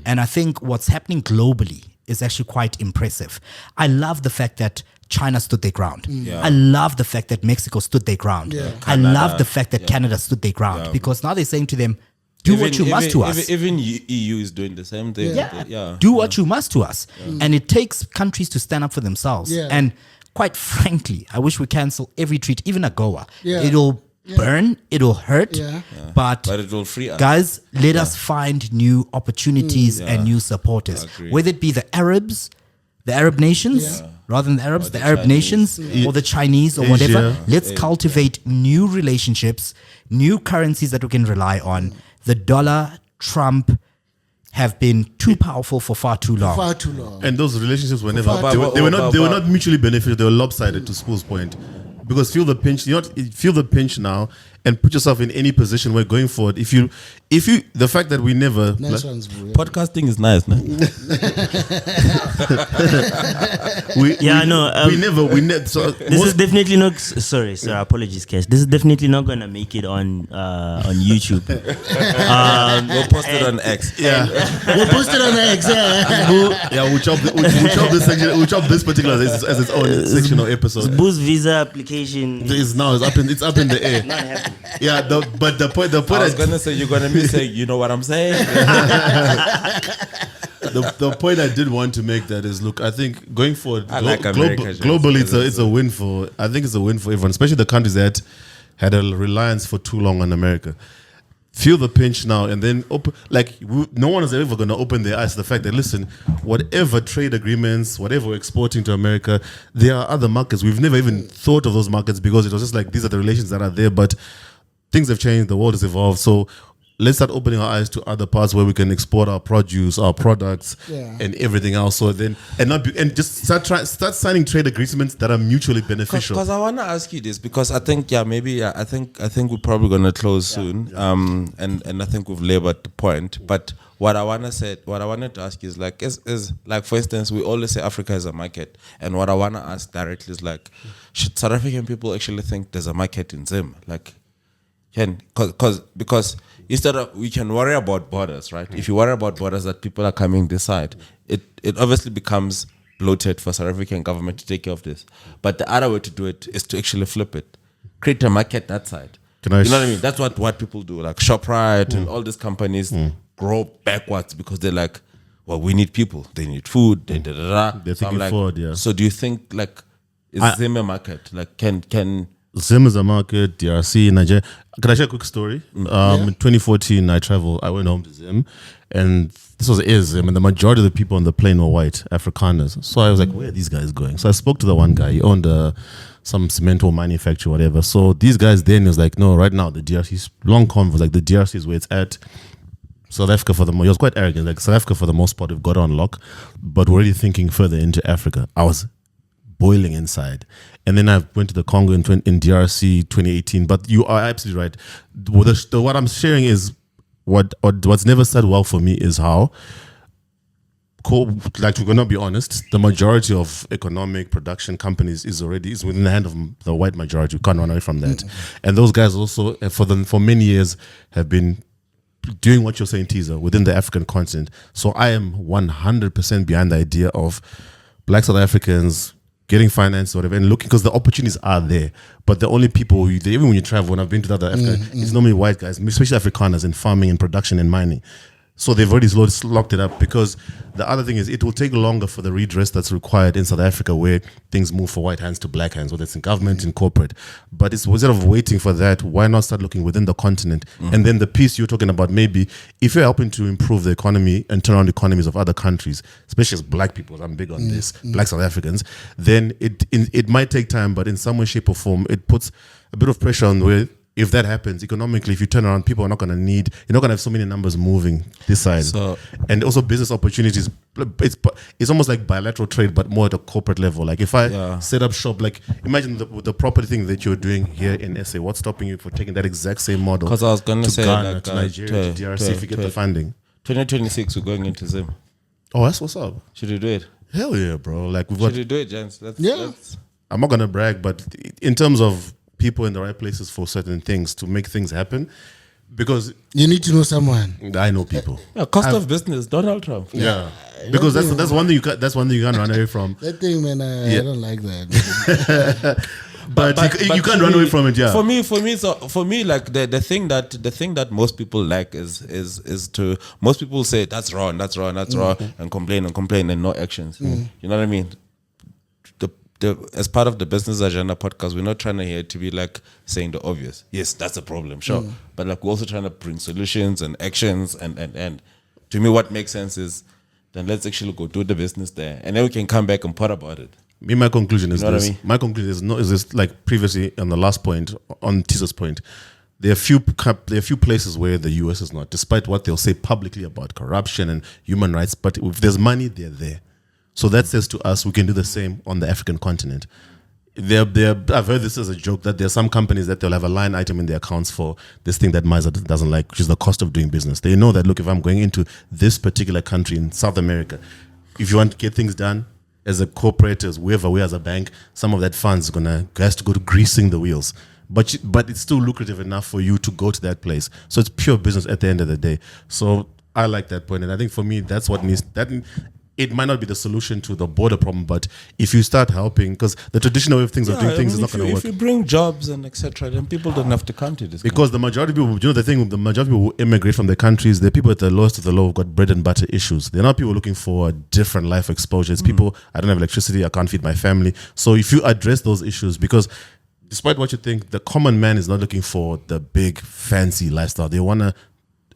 Speaker 5: And I think what's happening globally is actually quite impressive. I love the fact that China stood their ground. I love the fact that Mexico stood their ground. I love the fact that Canada stood their ground because now they're saying to them, do what you must to us.
Speaker 4: Even EU is doing the same thing.
Speaker 5: Do what you must to us. And it takes countries to stand up for themselves. And quite frankly, I wish we cancel every treaty, even AGOA. It'll burn, it'll hurt, but
Speaker 4: it will free us.
Speaker 5: Guys, let us find new opportunities and new supporters. Whether it be the Arabs, the Arab nations, rather than the Arabs, the Arab
Speaker 4: Chinese.
Speaker 5: nations, or the Chinese, or
Speaker 1: Asia.
Speaker 5: whatever. Let's cultivate new relationships, new currencies that we can rely on. The dollar, Trump have been too powerful for far too long.
Speaker 2: Far too long.
Speaker 1: And those relationships were never
Speaker 2: But-
Speaker 1: they were not mutually beneficial. They were lopsided, to Spool's point. Because feel the pinch, feel the pinch now, and put yourself in any position where going forward. If you, the fact that we never,
Speaker 2: Nice ones, bro.
Speaker 4: Podcasting is nice, no?
Speaker 1: we never. So
Speaker 3: This is definitely not. Sorry, apologies, Cash. This is definitely not gonna make it on YouTube.
Speaker 4: We'll post it on X.
Speaker 2: We'll post it on X.
Speaker 1: we'll chop this section. We'll chop this particular as its own section or episode.
Speaker 3: Boost visa application.
Speaker 1: It's up in the air.
Speaker 3: Not happening.
Speaker 1: Yeah, but the point
Speaker 4: I was gonna say you're gonna be saying, you know what I'm saying?
Speaker 1: the point I did want to make that is, look, I think going forward,
Speaker 4: I like America just
Speaker 1: globally,
Speaker 4: because
Speaker 1: it's a win for. I think it's a win for everyone, especially the countries that had a reliance for too long on America. Feel the pinch now, and then open. No one is ever going to open their eyes to the fact that, listen, whatever trade agreements, whatever we're exporting to America, there are other markets. We've never even thought of those markets because it was just like these are the relations that are there, but things have changed. The world has evolved, so let's start opening our eyes to other parts where we can export our produce, our products, and everything else. So then, and just start signing trade agreements that are mutually beneficial.
Speaker 4: Because I want to ask you this, because I think I think we're probably gonna close soon. And I think we've labored the point. But what I wanted to ask you is is like, for instance, we always say Africa is a market, and what I want to ask directly is like, should South African people actually think there's a market in Zim? Because instead of, we can worry about borders, right? If you worry about borders that people are coming this side, it obviously becomes bloated for South African government to take care of this. But the other way to do it is to actually flip it, create a market that side. You know what I mean? That's what people do. Like ShopRite and all these companies grow backwards because they're like, well, we need people, they need food,
Speaker 1: They're thinking forward, yeah.
Speaker 4: So do you think is Zim a market? Like can
Speaker 1: Zim is a market, DRC, Nigeria. Can I share a quick story? In 2014, I went home to Zim, and this was Zim, and the majority of the people on the plane were white, Afrikaners. So I was like, where are these guys going? So I spoke to the one guy. He owned some cement or manufacturer, whatever. So these guys then, he was like, no, right now, the DRC, long convo, like the DRC is where it's at. South Africa he was quite arrogant, like South Africa for the most part, we've got it on lock, but we're already thinking further into Africa. I was boiling inside. And then I went to the Congo in DRC 2018. But you are absolutely right. What I'm sharing is what's never said well for me is how, like, we're gonna be honest, the majority of economic production companies is within the hand of the white majority. We can't run away from that. And those guys also, for many years, have been doing what you're saying, teaser, within the African continent. So I am 100% behind the idea of Black South Africans getting finance or whatever, and looking, because the opportunities are there. But the only people, even when you travel, when I've been to other Africa, it's normally white guys, especially Afrikaners in farming and production and mining. So they've already locked it up, because the other thing is it will take longer for the redress that's required in South Africa, where things move from white hands to black hands, whether it's in government, in corporate. But it's, instead of waiting for that, why not start looking within the continent? And then the piece you're talking about, maybe if you're helping to improve the economy and turn around the economies of other countries, especially as black people, I'm big on this, black South Africans, then it might take time, but in some way, shape or form, it puts a bit of pressure on where if that happens economically, if you turn around, people are not going to need. You're not going to have so many numbers moving this side.
Speaker 4: So-
Speaker 1: and also business opportunities. It's almost like bilateral trade, but more at a corporate level. Like if I set up shop, like imagine the property thing that you're doing here in SA. What's stopping you from taking that exact same model?
Speaker 4: Because I was going to say,
Speaker 1: Ghana,
Speaker 4: like,
Speaker 1: to Nigeria, to DRC, if you get the funding.
Speaker 4: 2026, we're going into Zim.
Speaker 1: Oh, that's what's up.
Speaker 4: Should we do it?
Speaker 1: Hell yeah, bro. Like we've
Speaker 4: Should
Speaker 1: got.
Speaker 4: we do it, gents?
Speaker 2: Yeah.
Speaker 1: I'm not gonna brag, but in terms of people in the right places for certain things to make things happen, because
Speaker 2: You need to know someone.
Speaker 1: I know people.
Speaker 4: Yeah, cost of business, Donald Trump.
Speaker 1: Yeah, because that's one thing you can't run away from.
Speaker 2: That thing, man, I don't like that.
Speaker 1: But you can't run away from it. Yeah.
Speaker 4: For me, like the thing that most people like is to most people say that's wrong, and complain and no actions. You know what I mean? As part of the Business Agenda podcast, we're not trying to here to be like saying the obvious. Yes, that's a problem, sure. But like we're also trying to bring solutions and actions and to me what makes sense is then let's actually go do the business there. And then we can come back and pot about it.
Speaker 1: My conclusion is
Speaker 4: You know what
Speaker 1: this.
Speaker 4: I mean?
Speaker 1: My conclusion is this like previously on the last point, on Teaser's point, there are few places where the US is not, despite what they'll say publicly about corruption and human rights, but if there's money, they're there. So that says to us, we can do the same on the African continent. I've heard this as a joke that there are some companies that they'll have a line item in their accounts for this thing that Miser doesn't like, which is the cost of doing business. They know that, look, if I'm going into this particular country in South America, if you want to get things done as a corporate, as whoever we as a bank, some of that funds has to go to greasing the wheels. But it's still lucrative enough for you to go to that place. So it's pure business at the end of the day. So I like that point, and I think for me that's what needs that. It might not be the solution to the border problem, but if you start helping, because the traditional way of things of doing things is not going to work.
Speaker 4: If you bring jobs and etc., then people don't have to come to this.
Speaker 1: Because the majority of people, the majority of people who immigrate from their countries, they're people at the lowest of the low who've got bread and butter issues. They're not people looking for a different life exposure. It's people, I don't have electricity, I can't feed my family. So if you address those issues, because despite what you think, the common man is not looking for the big fancy lifestyle. They want to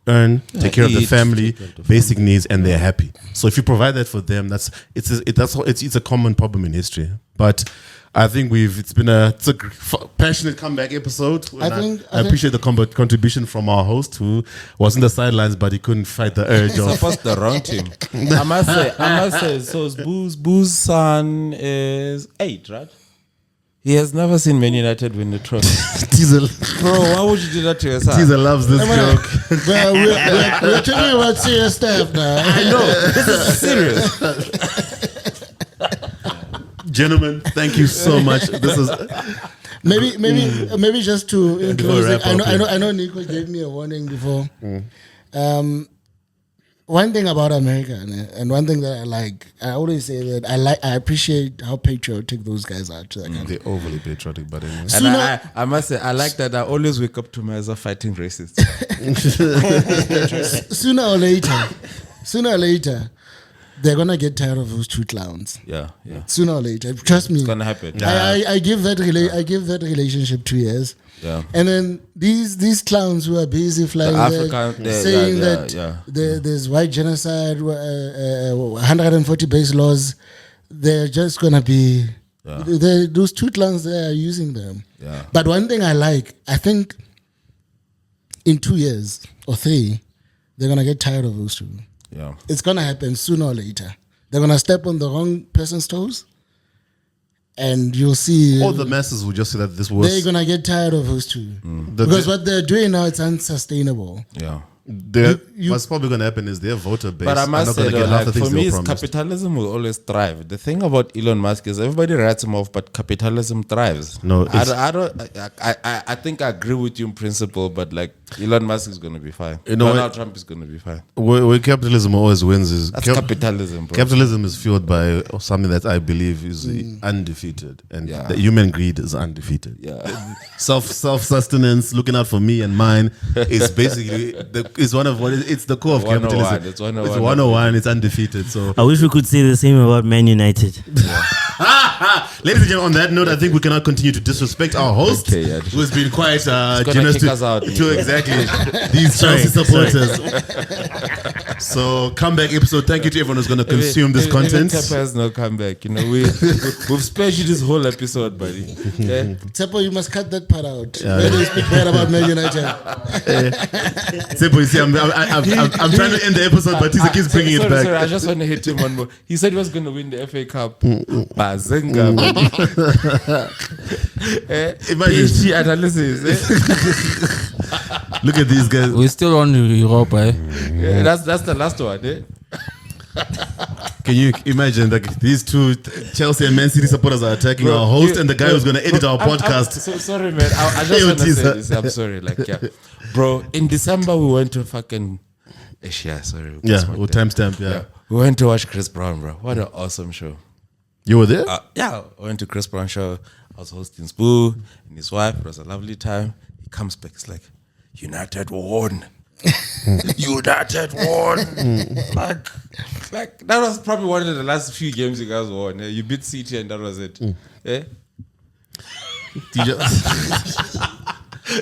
Speaker 1: earn, take care of the family, basic needs, and they're happy. So if you provide that for them, it's a common problem in history. But I think it's a passionate comeback episode. I appreciate the contribution from our host who was in the sidelines, but he couldn't fight the urge of.
Speaker 4: Supposed the wrong team. I must say. So Boo's son is 8, right? He has never seen Man United win the trophy. Bro, why would you do that to your son?
Speaker 1: Teaser loves this joke.
Speaker 2: Well, we're talking about serious stuff now.
Speaker 4: I know. This is serious.
Speaker 1: Gentlemen, thank you so much. This is
Speaker 2: maybe just to in
Speaker 1: Before
Speaker 2: closing.
Speaker 1: wrap up,
Speaker 2: I know Nico gave me a warning before. One thing about America, and one thing that I like, I always say that I appreciate how patriotic those guys are to that country.
Speaker 1: they're overly patriotic, but anyway.
Speaker 4: And I must say, I like that I always wake up to myself fighting racists.
Speaker 2: Sooner or later, they're gonna get tired of those two clowns.
Speaker 4: Yeah.
Speaker 2: Sooner or later, trust me.
Speaker 4: It's gonna happen.
Speaker 2: I give that relationship 2 years.
Speaker 4: Yeah.
Speaker 2: And then these clowns who are busy flying saying that there's white genocide, 140 base laws, they're just gonna be those two clowns there are using them.
Speaker 4: Yeah.
Speaker 2: But one thing I think in 2 years or 3, they're gonna get tired of those two.
Speaker 4: Yeah.
Speaker 2: It's gonna happen sooner or later. They're gonna step on the wrong person's toes. And you'll see
Speaker 1: all the masses will just say that this was.
Speaker 2: They're gonna get tired of those two because what they're doing now it's unsustainable.
Speaker 4: Yeah.
Speaker 1: What's probably going to happen is their voter base.
Speaker 4: But I must say, though, like, for me,
Speaker 1: promised.
Speaker 4: capitalism will always thrive. The thing about Elon Musk is everybody writes him off, but capitalism thrives.
Speaker 1: No,
Speaker 4: I think I agree with you in principle, but like Elon Musk is going to be fine. Donald Trump is going to be fine.
Speaker 1: Where capitalism always wins is
Speaker 4: capitalism. Bro.
Speaker 1: Capitalism is fueled by something that I believe is undefeated, and the human greed is undefeated.
Speaker 4: Yeah,
Speaker 1: self-sustenance, looking out for me and mine is basically it's the core of capitalism.
Speaker 4: It's
Speaker 1: 101. It's undefeated. So
Speaker 3: I wish we could say the same about Man United.
Speaker 1: Ladies and gentlemen, on that note, I think we cannot continue to disrespect our host, who has been quite generous
Speaker 4: kick us out.
Speaker 1: to exactly these Chelsea supporters. So comeback episode. Thank you to everyone who's going to consume this content.
Speaker 4: Tepper has no comeback. You know, we've spared you this whole episode, buddy. Yeah.
Speaker 2: Teppo, you must cut that part out. When you speak bad about Man United.
Speaker 1: Teppo, you see, I'm trying to end the episode, but he keeps bringing it back.
Speaker 4: Sorry, I just want to hit him one more. He said he was going to win the FA Cup. Bazinga,
Speaker 1: Imagine.
Speaker 4: PhD analysis.
Speaker 1: Look at these guys.
Speaker 6: We're still on Europe, eh?
Speaker 4: Yeah, that's the last one, eh?
Speaker 1: Can you imagine like these two Chelsea and Man City supporters are attacking our host and the guy who's going to edit our podcast?
Speaker 4: So sorry, man. I just want to say this. I'm sorry. Like, yeah. Bro, in December, we went to fucking Asia. Sorry.
Speaker 1: Yeah, we'll timestamp. Yeah.
Speaker 4: We went to watch Chris Brown, bro. What an awesome show.
Speaker 1: You were there?
Speaker 4: Yeah, I went to Chris Brown show. I was hosting Spoo and his wife. It was a lovely time. He comes back. It's like, United won. United won. like that was probably one of the last few games you guys won. You beat City and that was it. Eh?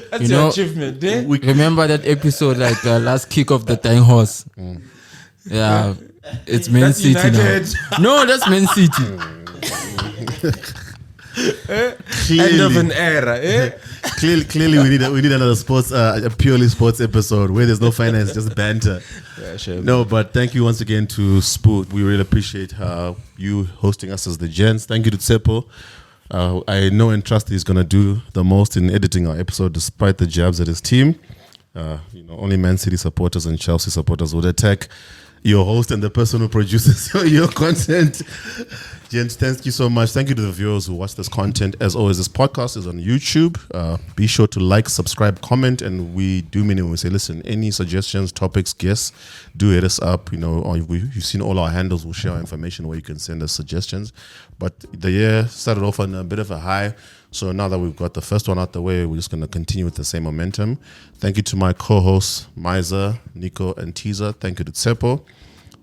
Speaker 4: That's your achievement. Eh?
Speaker 6: Remember that episode, like last kick of the dying horse? Yeah, it's Man
Speaker 4: That's
Speaker 6: City
Speaker 4: United.
Speaker 6: now. No, that's Man City.
Speaker 4: End of an era. Eh?
Speaker 1: Clearly, we need another sports, a purely sports episode where there's no finance, just banter.
Speaker 4: Yeah, sure.
Speaker 1: No, but thank you once again to Spoot. We really appreciate you hosting us as the gents. Thank you to Tsepo. I know and trust he's going to do the most in editing our episode despite the jabs at his team. Only Man City supporters and Chelsea supporters would attack your host and the person who produces your content. Gents, thank you so much. Thank you to the viewers who watch this content. As always, this podcast is on YouTube. Be sure to like, subscribe, comment, and we do mean it when we say, listen, any suggestions, topics, guests, do hit us up. You've seen all our handles. We'll share our information where you can send us suggestions. But the year started off on a bit of a high. So now that we've got the first one out the way, we're just going to continue with the same momentum. Thank you to my co-hosts, Miza, Nico, and Teaser. Thank you to Tsepo,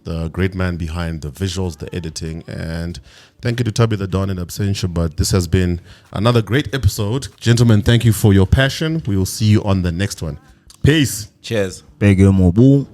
Speaker 1: the great man behind the visuals, the editing. And thank you to Tubby the Don in absentia. But this has been another great episode. Gentlemen, thank you for your passion. We will see you on the next one. Peace.
Speaker 4: Cheers.
Speaker 3: Big Mobu.